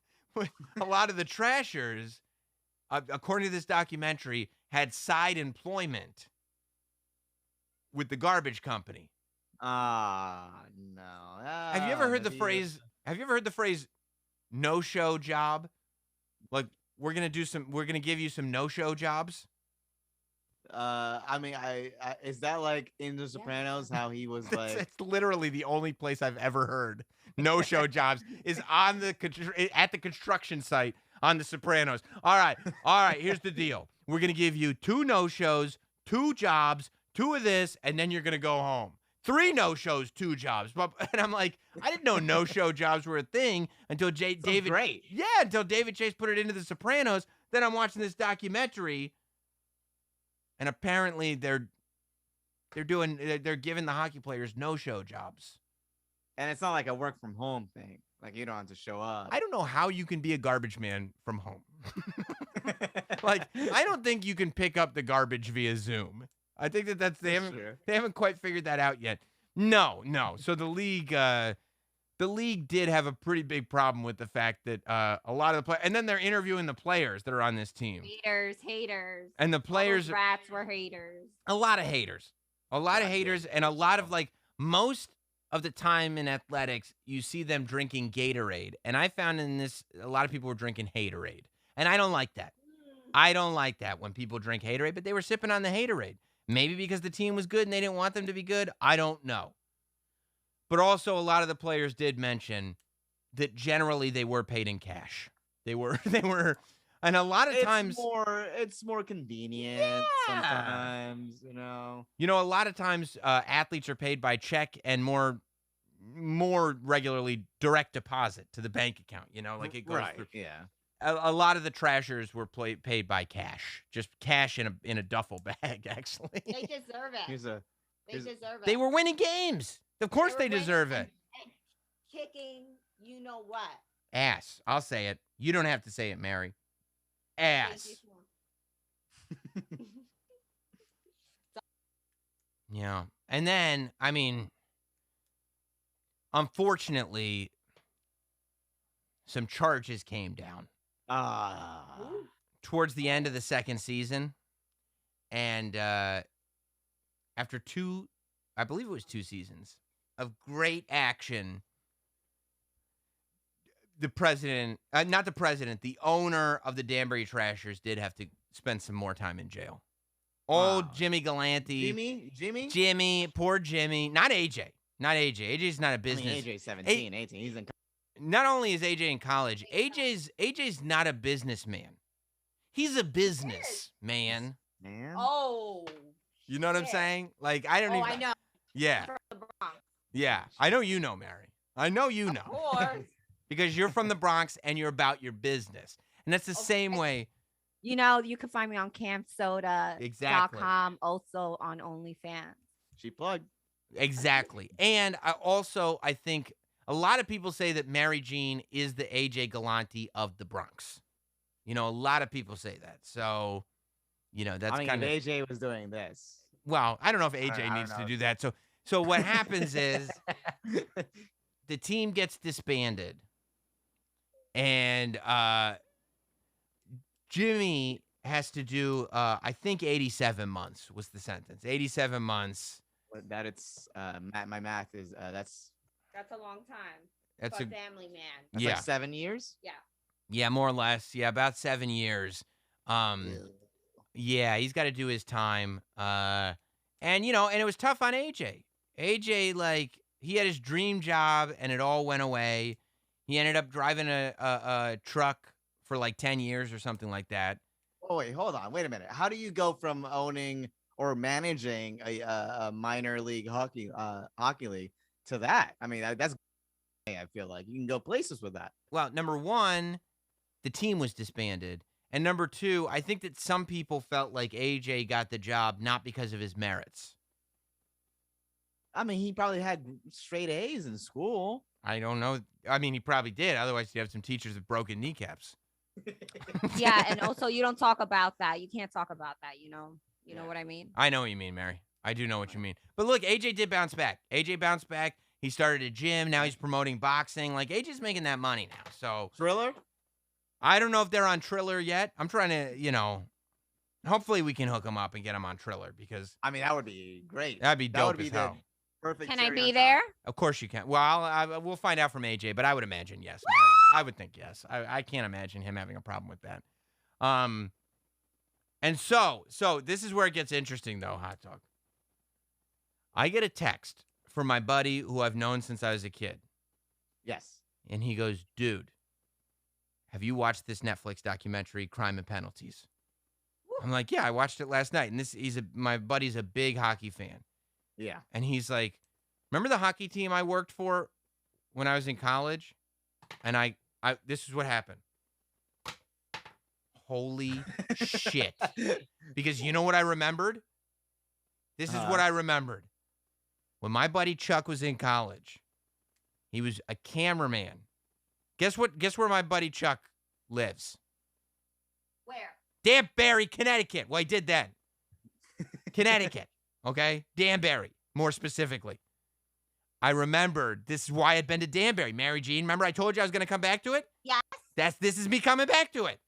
a lot of the Trashers, according to this documentary, had side employment with the garbage company. No. Have you ever heard the phrase no-show job? Like we're going to give you some no-show jobs? Is that like in The Sopranos how he was like It's literally the only place I've ever heard no-show jobs is at the construction site on The Sopranos. All right, here's the deal. We're going to give you 2 no-shows, 2 jobs, 2 of this, and then you're going to go home. 3 no-shows, 2 jobs. And I'm like, I didn't know no-show jobs were a thing until David. Great. Yeah, until David Chase put it into The Sopranos. Then I'm watching this documentary, and apparently they're giving the hockey players no-show jobs. And it's not like a work from home thing. Like you don't have to show up. I don't know how you can be a garbage man from home. Like, I don't think you can pick up the garbage via Zoom. I think they haven't quite figured that out yet. No. So the league did have a pretty big problem with the fact that a lot of the players, and then they're interviewing the players that are on this team. Haters. And the players, all those rats were haters. a lot of haters, and a lot of most of the time in athletics, you see them drinking Gatorade. And I found in this, a lot of people were drinking Haterade. And I don't like that. I don't like that when people drink haterade, but they were sipping on the haterade. Maybe because the team was good and they didn't want them to be good. I don't know. But also, a lot of the players did mention that generally they were paid in cash. They were, and a lot of times, it's more convenient sometimes, you know. a lot of times athletes are paid by check and more regularly direct deposit to the bank account. Like it goes through. Yeah. A lot of the trashers were paid by cash, just cash in a duffel bag. Actually, They deserve it. They deserve it. they were winning games. Of course, they were deserve winning it. and kicking, you know what? Ass. I'll say it. You don't have to say it, Mary. Ass. Yeah. And then, I mean, unfortunately, some charges came down towards the end of the second season. And after I believe it was 2 seasons of great action, the owner of the Danbury Trashers did have to spend some more time in jail. Old Jimmy Galante. Jimmy, poor Jimmy. Not AJ. AJ's not a business. AJ's 17, 18. He's in. Not only is AJ in college, AJ's not a businessman. He's a business man. Oh. You know what I'm saying? Like, I don't even. I know. Yeah. From the Bronx. Yeah. I know you know, Mary. I know you know. Of course. Because you're from the Bronx and you're about your business. And that's the same way. You can find me on campsoda.com, Exactly. also on OnlyFans. She plugged. Exactly. And I think a lot of people say that Mary Jean is the AJ Galante of the Bronx. A lot of people say that. So, that's kind of. If AJ was doing this. Well, I don't know if AJ needs to do that. So what happens is the team gets disbanded. And Jimmy has to do, I think 87 months was the sentence. 87 months. That it's my math is that's a long time. That's for a family man. that's like 7 years. Yeah. Yeah, more or less. Yeah, about 7 years. Yeah, he's got to do his time. And it was tough on AJ. AJ, like, he had his dream job and it all went away. He ended up driving a truck for like 10 years or something like that. Oh, wait, hold on. Wait a minute. How do you go from owning or managing a minor league hockey league to that? I mean, that's, I feel like you can go places with that. Well, number one, the team was disbanded. And number two, I think that some people felt like AJ got the job not because of his merits. I mean, he probably had straight A's in school. I don't know. I mean, he probably did. Otherwise, you'd have some teachers with broken kneecaps. Yeah, and also you don't talk about that. You can't talk about that, You know what I mean? I know what you mean, Mary. I do know what you mean. But look, AJ did bounce back. AJ bounced back. He started a gym. Now he's promoting boxing. Like, AJ's making that money now. So Thriller? I don't know if they're on Triller yet. I'm trying to, hopefully we can hook them up and get them on Triller because. I mean, that would be great. That'd be dope that would be as hell. Perfect. Can I be there? Of course you can. Well, we'll find out from AJ, but I would imagine yes. I would think yes. I can't imagine him having a problem with that. And so this is where it gets interesting, though, Hot Talk. I get a text from my buddy who I've known since I was a kid. Yes. And he goes, dude, have you watched this Netflix documentary, Crime and Penalties? I'm like, yeah, I watched it last night. And my buddy's a big hockey fan. Yeah. And he's like, remember the hockey team I worked for when I was in college? And this is what happened. Holy shit. Because you know what I remembered? This is what I remembered. When my buddy Chuck was in college, he was a cameraman. Guess where my buddy Chuck lives? Where? Danbury, Connecticut. Well, I did then. Connecticut. Okay? Danbury, more specifically. I remembered this is why I'd been to Danbury. Mary Jean, remember I told you I was going to come back to it? Yes. This is me coming back to it.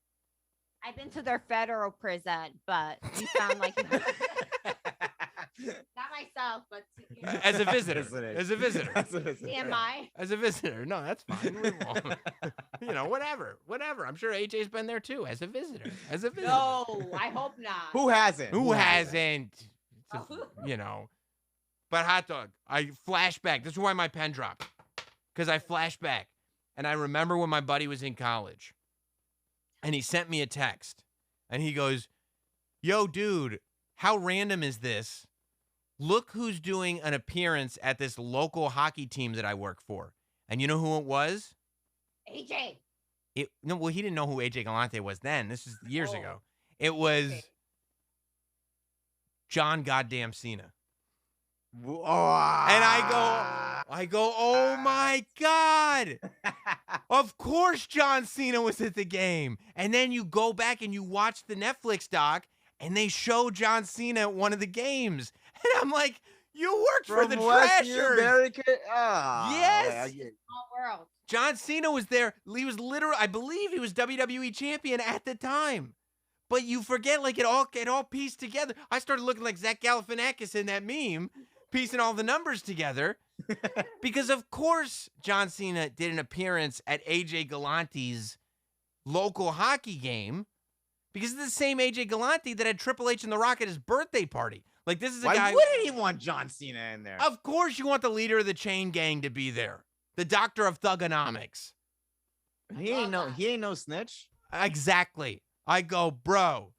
I've been to their federal prison, but you sound like not myself, but as a visitor. As a visitor. TMI. As a visitor. No, that's fine. Whatever. I'm sure AJ's been there too as a visitor. No, I hope not. Who hasn't? Who hasn't? But hot dog, I flashback. This is why my pen dropped. Because I flashback. And I remember when my buddy was in college. And he sent me a text. And he goes, yo, dude, how random is this? Look who's doing an appearance at this local hockey team that I work for. And you know who it was? AJ. He didn't know who AJ Galante was then. This is years ago. It was John Goddamn Cena. Oh, And I go, oh my God. Of course John Cena was at the game. And then you go back and you watch the Netflix doc and they show John Cena at one of the games. And I'm like, you worked for the Trashers. Yes. Small world. John Cena was there. He was I believe he was WWE champion at the time. But you forget, like, it all pieced together. I started looking like Zach Galifianakis in that meme, piecing all the numbers together. Because, of course, John Cena did an appearance at AJ Galante's local hockey game. Because it's the same AJ Galante that had Triple H and The Rock at his birthday party. Like, this is a guy. Why wouldn't he want John Cena in there? Of course you want the leader of the chain gang to be there. The doctor of thugonomics. He ain't no snitch. Exactly. I go, bro,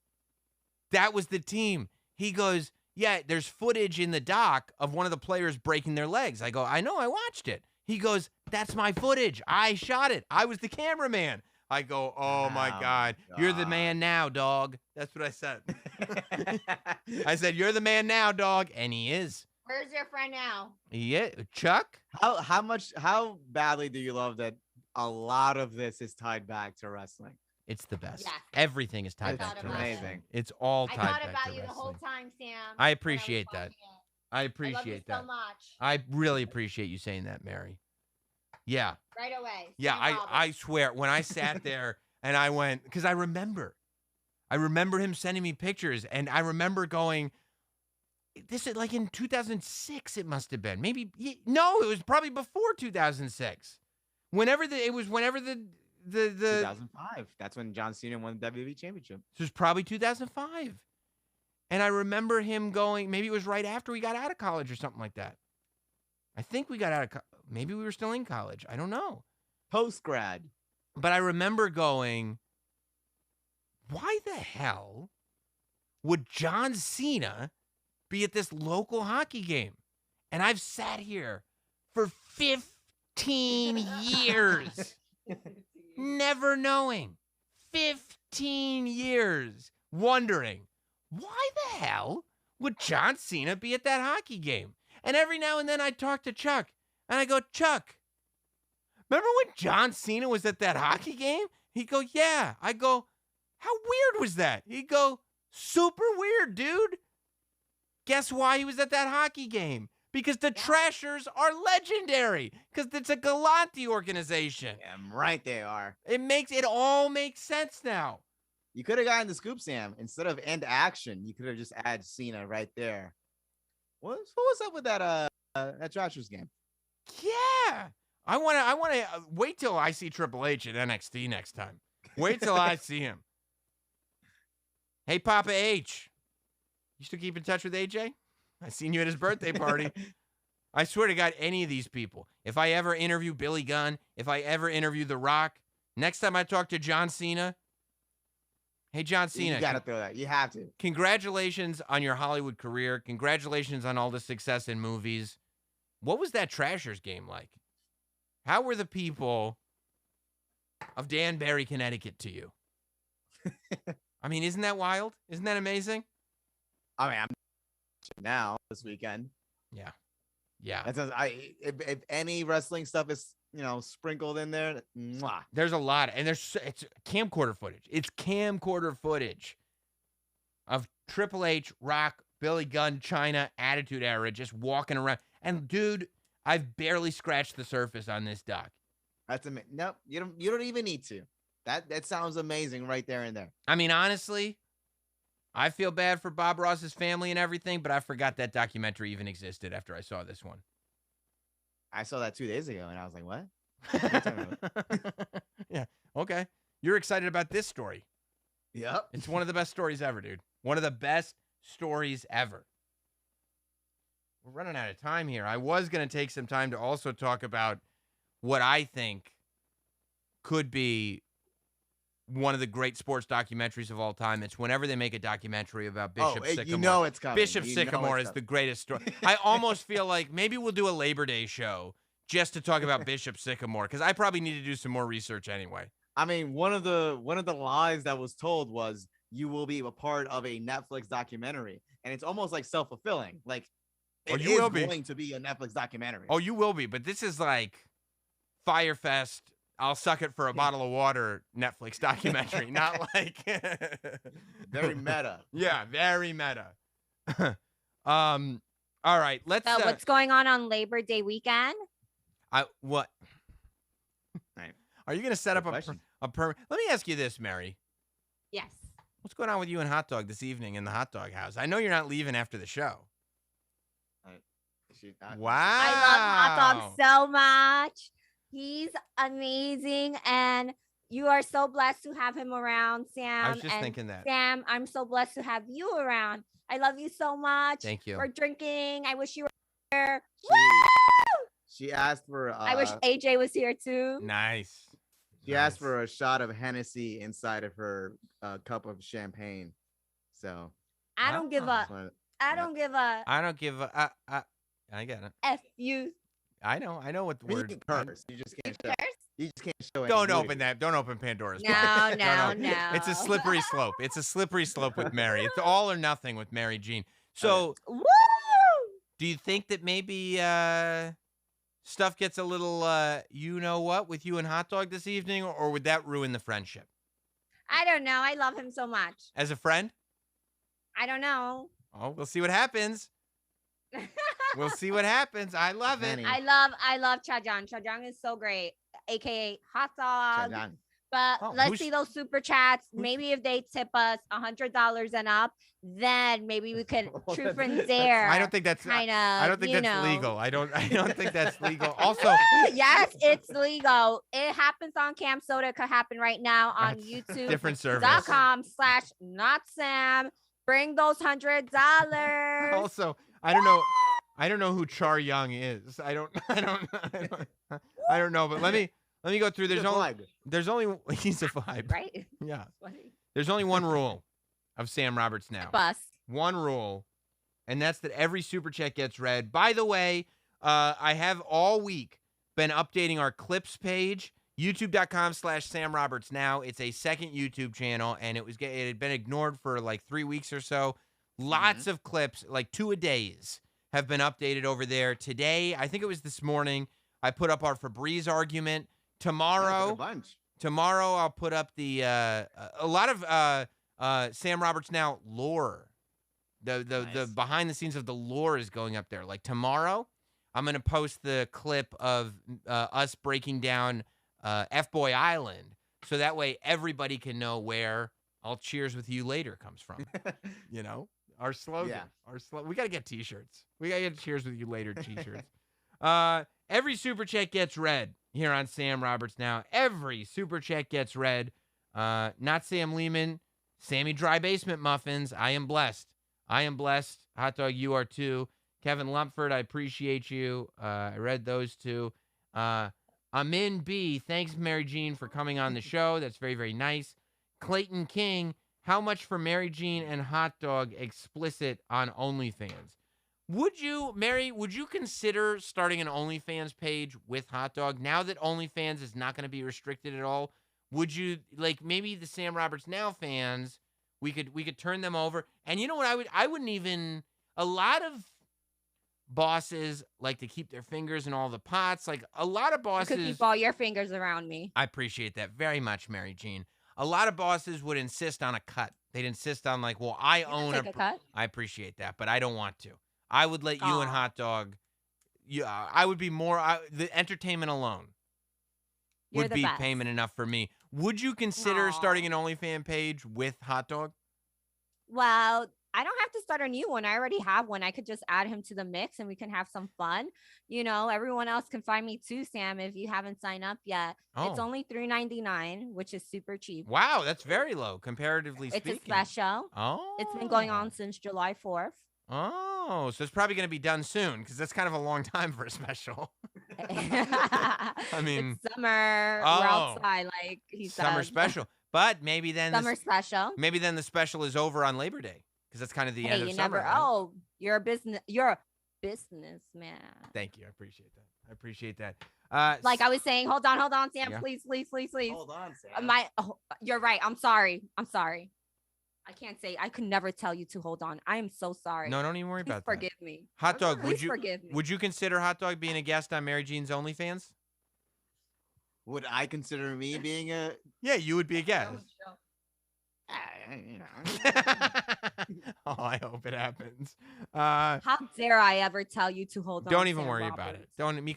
that was the team. He goes, yeah, there's footage in the doc of one of the players breaking their legs. I go, I know, I watched it. He goes, that's my footage. I shot it. I was the cameraman. I go, oh my God, you're the man now, dog. That's what I said. I said, you're the man now, dog. And he is. Where's your friend now? Yeah, Chuck? How badly do you love that a lot of this is tied back to wrestling? It's the best. Yes. Everything is tied back to about wrestling. Amazing. It's all I tied thought back about to you the wrestling. whole time, Sam. I appreciate when I that. was watching it. I I love appreciate you that. so much. I really appreciate you saying that, Mary. Yeah. Right away. Yeah, Sam Roberts. I swear, when I sat there and I went, because I remember him sending me pictures, and I remember going, this is like in 2006, it must have been. Maybe, no, it was probably before 2006. Whenever the 2005. That's when John Cena won the WWE Championship. This was probably 2005. And I remember him going, maybe it was right after we got out of college or something like that. I think we got out of maybe we were still in college. I don't know. Post grad. But I remember going, why the hell would John Cena be at this local hockey game? And I've sat here for 15 years, never knowing. 15 years, wondering, why the hell would John Cena be at that hockey game? And every now and then I talk to Chuck, and I go, Chuck, remember when John Cena was at that hockey game? He'd go, yeah. I go, how weird was that? He'd go, super weird, dude. Guess why he was at that hockey game? Because the Trashers are legendary. Because it's a Galante organization. Damn right they are. It all makes sense now. You could have gotten the scoop, Sam. Instead of end action, you could have just added Cena right there. What was up with that Trashers game? Yeah. I want to wait till I see Triple H at NXT next time. Wait till I see him. Hey, Papa H. You still keep in touch with AJ? I seen you at his birthday party. I swear to God, any of these people, if I ever interview Billy Gunn, if I ever interview The Rock, next time I talk to John Cena, hey, John Cena. You got to throw that. You have to. Congratulations on your Hollywood career. Congratulations on all the success in movies. What was that Trashers game like? How were the people of Danbury, Connecticut to you? I mean, isn't that wild? Isn't that amazing? I mean, I'm now this weekend. Yeah. Yeah. That sounds, if any wrestling stuff is, sprinkled in there, mwah. There's a lot. And it's camcorder footage. It's camcorder footage of Triple H, Rock, Billy Gunn, China, Attitude Era, just walking around. And, dude, I've barely scratched the surface on this doc. That's amazing. Nope, you don't even need to. That sounds amazing right there and there. I mean, honestly, I feel bad for Bob Ross's family and everything, but I forgot that documentary even existed after I saw this one. I saw that 2 days ago, and I was like, what? Yeah. Okay. You're excited about this story. Yep. It's one of the best stories ever, dude. One of the best stories ever. We're running out of time here. I was going to take some time to also talk about what I think could be one of the great sports documentaries of all time. It's whenever they make a documentary about Bishop Sycamore. You know it's coming. Bishop You know Sycamore it's is the coming. greatest story. I almost feel like maybe we'll do a Labor Day show just to talk about Bishop Sycamore, because I probably need to do some more research anyway. I mean, one of the lies that was told was you will be a part of a Netflix documentary, and it's almost like self-fulfilling. Like Oh, it you is will be. going to be a Netflix documentary. Oh, you will be, but this is like Firefest, I'll suck it for a bottle of water Netflix documentary, not like Very meta. Yeah, very meta. All right, let's So what's going on Labor Day weekend? what Right. are you going to set Good up question. a permit? Let me ask you this, Mary. Yes. What's going on with you and Hot Dog this evening in the Hot Dog House? I know you're not leaving after the show. Wow. I love Hot Dog so much. He's amazing, and you are so blessed to have him around, Sam. I was just and thinking that. Sam, I'm so blessed to have you around. I love you so much. Thank you. We're drinking. I wish you were here. She asked for. I wish AJ was here too. Nice. She asked for a shot of Hennessy inside of her cup of champagne. So I don't give a. I don't give a. I don't give a. I get it. F you. I know what the you word. can curse. You just can't show. Curse? You just can't show. Don't any open nudity. that. Don't open Pandora's box. No, no, No. no. It's a slippery slope. It's a slippery slope with Mary. It's all or nothing with Mary Jean. So, Woo! do you think that maybe stuff gets a little, you know what, with you and Hot Dog this evening, or would that ruin the friendship? I don't know. I love him so much. As a friend? I don't know. Oh, we'll see what happens. We'll see what happens. I love it. Penny. I love Chajang. Chajang is so great, aka Hot Dog. Chajan. But Oh, let's who's- see those super chats. Maybe if they tip us $100 and up, then maybe we could truth and dare. I don't think that's. kind of. I don't think that's legal. I don't think that's legal. Also, Yes, it's legal. It happens on Cam Soda. It could happen right now on That's YouTube. different service. .com/notsam. Bring those $100. Also, I don't know. I don't know who Char Young is. I don't know. But let me go through. He's a vibe. There's only he's a vibe. Right? Yeah. There's only one rule of Sam Roberts now. Bus. One rule, and that's that every super chat gets read. By the way, I have all week been updating our clips page, youtube.com/SamRobertsNow. It's a second YouTube channel, and it had been ignored for like 3 weeks or so. Lots of clips, like 2 a days, have been updated over there. Today, I think it was this morning, I put up our Febreze argument. That's a bunch. Tomorrow, I'll put up the a lot of Sam Roberts Now lore. The Nice. behind the scenes of the lore is going up there. Like tomorrow, I'm gonna post the clip of us breaking down F-Boy Island, so that way everybody can know where "I'll cheers with you later" comes from. You know, our slogan. Yeah. We gotta get T-shirts. We gotta get "Cheers with you later" T-shirts. Every super chat gets read here on Sam Roberts Now. Every super chat gets read. Not Sam Lehman, Sammy Dry Basement Muffins. I am blessed. Hot Dog, you are too. Kevin Lumpford, I appreciate you. I read those two. Amin B, thanks Mary Jean for coming on the show. That's very, very nice. Clayton King, how much for Mary Jean and Hot Dog explicit on OnlyFans? Would you consider starting an OnlyFans page with Hot Dog now that OnlyFans is not going to be restricted at all? Would you, like, maybe the Sam Roberts Now fans, we could turn them over? And you know what, I wouldn't even, a lot of bosses like to keep their fingers in all the pots. Like a lot of You bosses, could keep all your fingers around me. I appreciate that very much, Mary Jean. A lot of bosses would insist on a cut. They'd insist on like, well, I own Take a cut. I appreciate that, but I don't want to. I would let you and Aw. Hot Dog. I would be more. The entertainment alone You're would the be best. payment enough for me. Would you consider Aw. starting an OnlyFans page with Hot Dog? Well, I don't have to to start a new one. I already have one. I could just add him to the mix and we can have some fun. You know, everyone else can find me too, Sam, if you haven't signed up yet. It's Oh. only $3.99, which is super cheap. Wow, that's very low comparatively It's speaking. a special. Oh. It's been going on since July 4th. Oh, so it's probably going to be done soon because that's kind of a long time for a special. I mean, it's summer. Oh. We're outside, like he said. Summer special. But maybe then Summer special. maybe then the special is over on Labor Day because that's kind of the end Hey, of you summer. never. right? Oh, you're a businessman. Thank you. I appreciate that. I appreciate that. Like I was saying, hold on, Sam. Yeah. please. Hold on, Sam. You're right. I'm sorry. I can't say. I could never tell you to hold on. I am so sorry. No, don't even worry Please about forgive me. that. Hot Dog, Please forgive me. would you consider Hot Dog being a guest on Mary Jean's OnlyFans? Would I consider me being a? Yeah, you would be a guest. You know. Oh, I hope it happens. How dare I ever tell you to hold on? Don't even Sam worry about Roberts. it. Don't forgive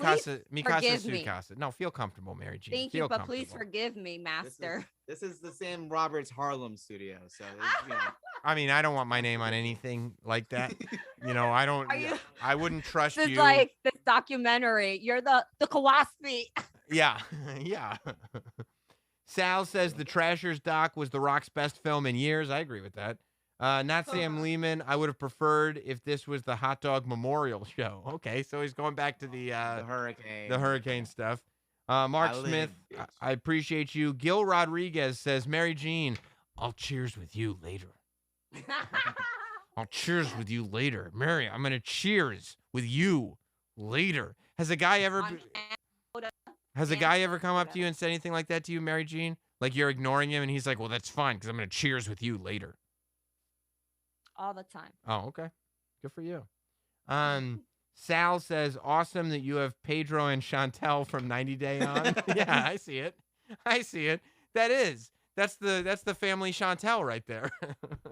Mikasa me. Sukasa. No, feel comfortable, Mary Jean. Thank feel you, but please comfortable. forgive me, Master. This is the Sam Roberts Harlem studio, so you know. I mean, I don't want my name on anything like that. You know, I don't. Are you- I wouldn't trust This is you. like this documentary. You're the Kawaspi. Yeah, yeah. Sal says the Trashers doc was The Rock's best film in years. I agree with that. Not Sam Lehman. I would have preferred if this was the Hot Dog Memorial Show. Okay, so he's going back to the hurricane stuff. Mark Smith, I appreciate you. Gil Rodriguez says, Mary Jean, I'll cheers with you later. I'll cheers with you later. Mary, I'm going to cheers with you later. Has a guy ever come up to you and said anything like that to you, Mary Jean? Like you're ignoring him and he's like, well, that's fine because I'm going to cheers with you later. All the time. Oh, okay. Good for you. Sal says, awesome that you have Pedro and Chantel from 90 Day on. Yeah, I see it. That's the family Chantel right there.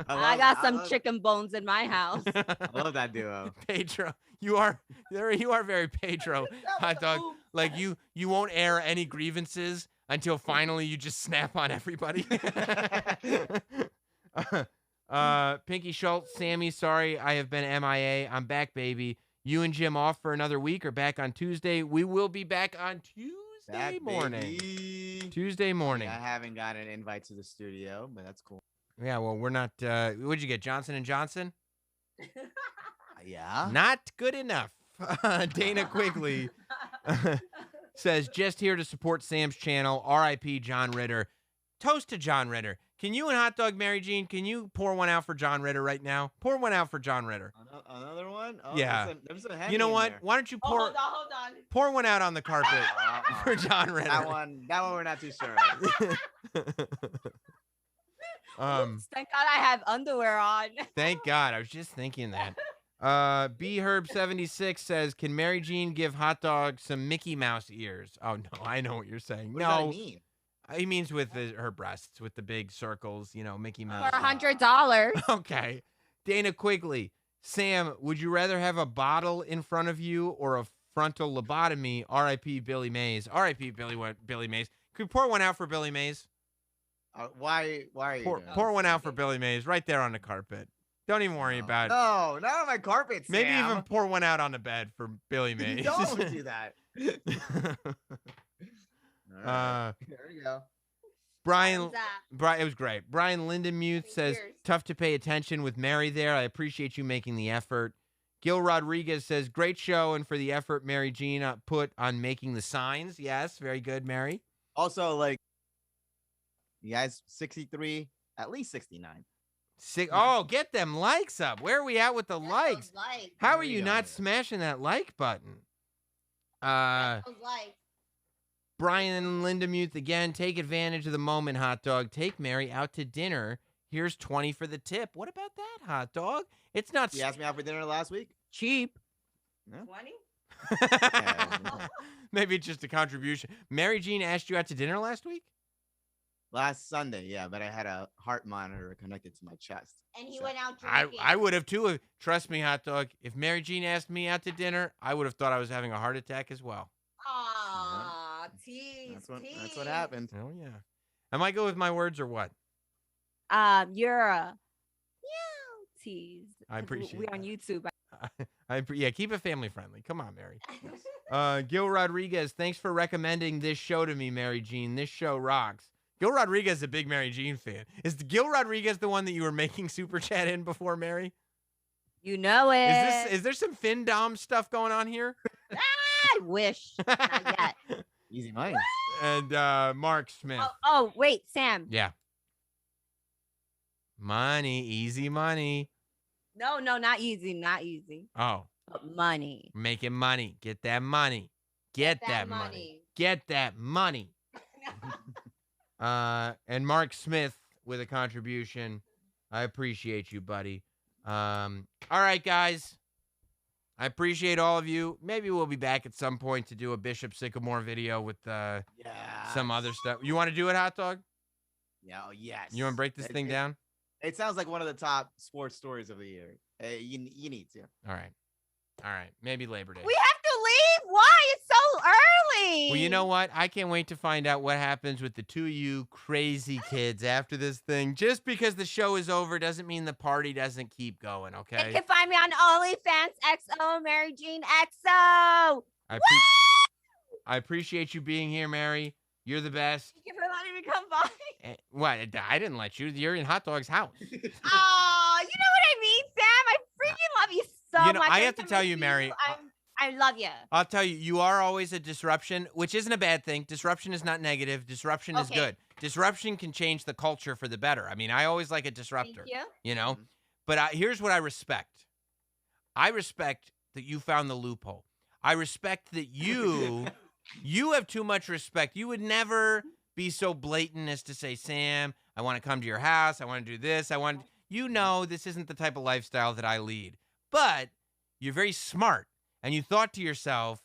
I got some chicken bones in my house. I love that duo. Pedro, you are very Pedro, Hot Dog. Like you won't air any grievances until finally you just snap on everybody. Pinky Schultz, Sammy, sorry I have been MIA. I'm back, baby. You and Jim off for another week or back on Tuesday? We will be back on Tuesday morning. Baby. Tuesday morning. I haven't got an invite to the studio, but that's cool. Yeah, well, we're not. What'd you get, Johnson & Johnson? Yeah. Not good enough. Dana Quigley says, just here to support Sam's channel. R.I.P. John Ritter. Toast to John Ritter. Can you and Hot Dog Mary Jean, can you pour one out for John Ritter right now? Pour one out for John Ritter. Another one? Oh, Yeah. there's a Henny You know in what? there. Why don't you pour hold on. pour one out on the carpet for John Ritter? That one we're not too sure of. Thank God I have underwear on. Thank God. I was just thinking that. B Herb 76 says, "Can Mary Jean give Hot Dog some Mickey Mouse ears?" Oh no, I know what you're saying. What does that No, mean? he means with her breasts, with the big circles, you know, Mickey Mouse. For $100. Okay. Dana Quigley, Sam, would you rather have a bottle in front of you or a frontal lobotomy? R.I.P. Billy Mays. R.I.P. Billy Mays. Could we pour one out for Billy Mays? Why are you doing Pour this? one out for Billy Mays right there on the carpet. Don't even worry about it. No, not on my carpet, Maybe Sam. even pour one out on the bed for Billy Mays. Don't do that. All right. There we go. Brian, it was great. Brian Lindenmuth says, Cheers. tough to pay attention with Mary there. I appreciate you making the effort. Gil Rodriguez says, great show and for the effort Mary Jean put on making the signs. Yes, very good, Mary. Also, like, you guys, 63, at least 69. Oh, get them likes up. Where are we at with the likes? How are you not smashing that like button? Brian Lindemuth again. Take advantage of the moment, Hot Dog. Take Mary out to dinner. Here's 20 for the tip. What about that, Hot Dog? It's not You asked me out for dinner last week? cheap. 20? Maybe it's just a contribution. Mary Jean asked you out to dinner last week? Last Sunday, yeah, but I had a heart monitor connected to my chest. And he So- went out drinking. I would have too. Trust me, Hot Dog. If Mary Jean asked me out to dinner, I would have thought I was having a heart attack as well. Aw, tease, That's what happened. Oh, yeah. Am I good with my words or what? You're a tease. I 'cause appreciate we're on YouTube. Yeah, keep it family friendly. Come on, Mary. Gil Rodriguez, thanks for recommending this show to me, Mary Jean. This show rocks. Gil Rodriguez is a big Mary Jean fan. Is Gil Rodriguez the one that you were making super chat in before, Mary? You know it. Is there some Finn Dom stuff going on here? I wish. Not yet. Easy money. And Mark Smith. Oh, wait, Sam. Yeah. Money, easy money. No, not easy. Not easy. Oh, But money. making money. Get that money. Get that money. Get that money. And Mark Smith with a contribution. I appreciate you, buddy. All right, guys. I appreciate all of you. Maybe we'll be back at some point to do a Bishop Sycamore video with some other stuff. You want to do it, Hot Dog? Yeah, yes. You want to break this thing down? It sounds like one of the top sports stories of the year. You need to. All right. Maybe Labor Day. We have to leave. Why? It's so early. Well, you know what? I can't wait to find out what happens with the two of you crazy kids after this thing. Just because the show is over doesn't mean the party doesn't keep going, okay? You can find me on OnlyFans XO, Mary Jean XO. I appreciate you being here, Mary. You're the best. Thank you for letting me come by. What? I didn't let you. You're in Hot Dog's house. Oh, you know what I mean, Sam? I freaking love you so much. I Every have to time tell see you, Mary. I love you. I'll tell you, you are always a disruption, which isn't a bad thing. Disruption is not negative. Disruption is good. Disruption can change the culture for the better. I mean, I always like a disruptor. Thank you. You know? But here's what I respect. I respect that you found the loophole. I respect that you have too much respect. You would never be so blatant as to say, Sam, I want to come to your house. I want to do this. You know, this isn't the type of lifestyle that I lead. But you're very smart. And you thought to yourself,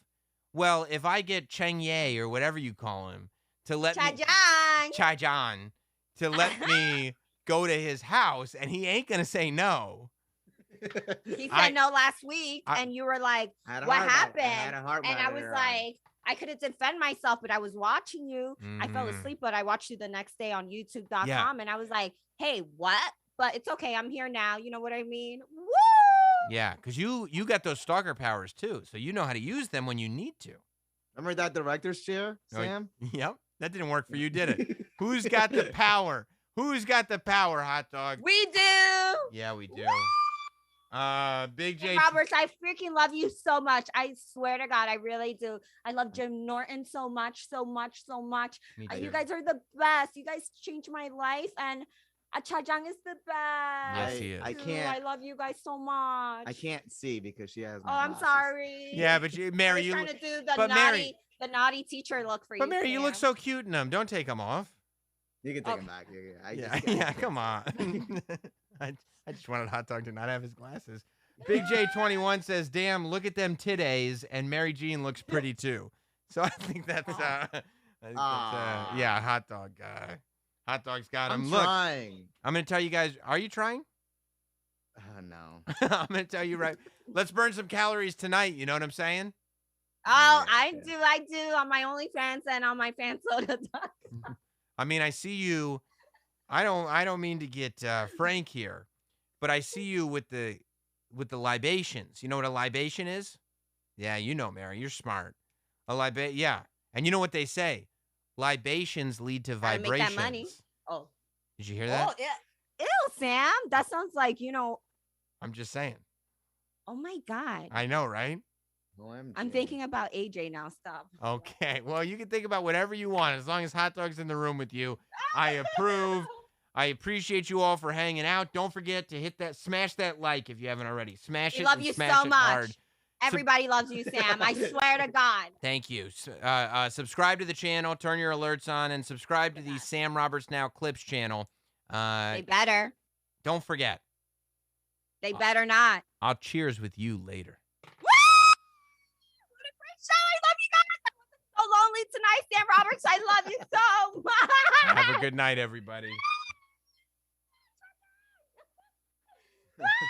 well, if I get Cheng Ye or whatever you call him to let Chai-Jan to let me go to his house, and he ain't going to say no. He said no last week, and you were like, what happened? And I was like, I couldn't defend myself, but I was watching you. I fell asleep, but I watched you the next day on YouTube.com, and I was like, hey, what? But it's okay. I'm here now. You know what I mean? Woo! Yeah, because you got those stalker powers, too, so you know how to use them when you need to. Remember that director's chair, Sam? Yep. That didn't work for you, did it? Who's got the power? Who's got the power, Hot Dog? We do. Yeah, we do. Big J. Roberts, I freaking love you so much. I swear to God, I really do. I love Jim Norton so much, so much, so much. You guys are the best. You guys changed my life, and Chajang is the best. Yes, he is. I love you guys so much. I can't see because she has. I'm sorry. Yeah, but Mary, you trying to do the naughty teacher look for you. But Mary, you look so cute in them. Don't take them off. You can take them back. Yeah, come on. I just wanted Hot Dog to not have his glasses. Big J21 says, "Damn, look at them titties," and Mary Jean looks pretty too. So I think that's yeah, Hot Dog. Hot Dog's got him. I'm trying. I'm gonna tell you guys. Are you trying? No. I'm gonna tell you right. Let's burn some calories tonight. You know what I'm saying? Oh, I do on my OnlyFans and on my fansoda. I mean, I see you. I don't mean to get frank here, but I see you with the libations. You know what a libation is? Yeah, you know, Mary. You're smart. Yeah. And you know what they say? Libations lead to vibrations. Make that money. Oh. Did you hear that? Oh, yeah. Ew, Sam. That sounds like, I'm just saying. Oh, my God. I know, right? OMG. I'm thinking about AJ now. Stop. Okay. Well, you can think about whatever you want as long as Hot Dog's in the room with you. I approve. I appreciate you all for hanging out. Don't forget to smash that like if you haven't already. Smash it. We love you so much. Hard. Everybody loves you, Sam. I swear to God. Thank you. Subscribe to the channel, turn your alerts on, and subscribe to the Sam Roberts Now Clips channel. They better. Don't forget. They better not. I'll cheers with you later. Woo! What a great show. I love you guys. I wasn't so lonely tonight, Sam Roberts. I love you so much. Have a good night, everybody.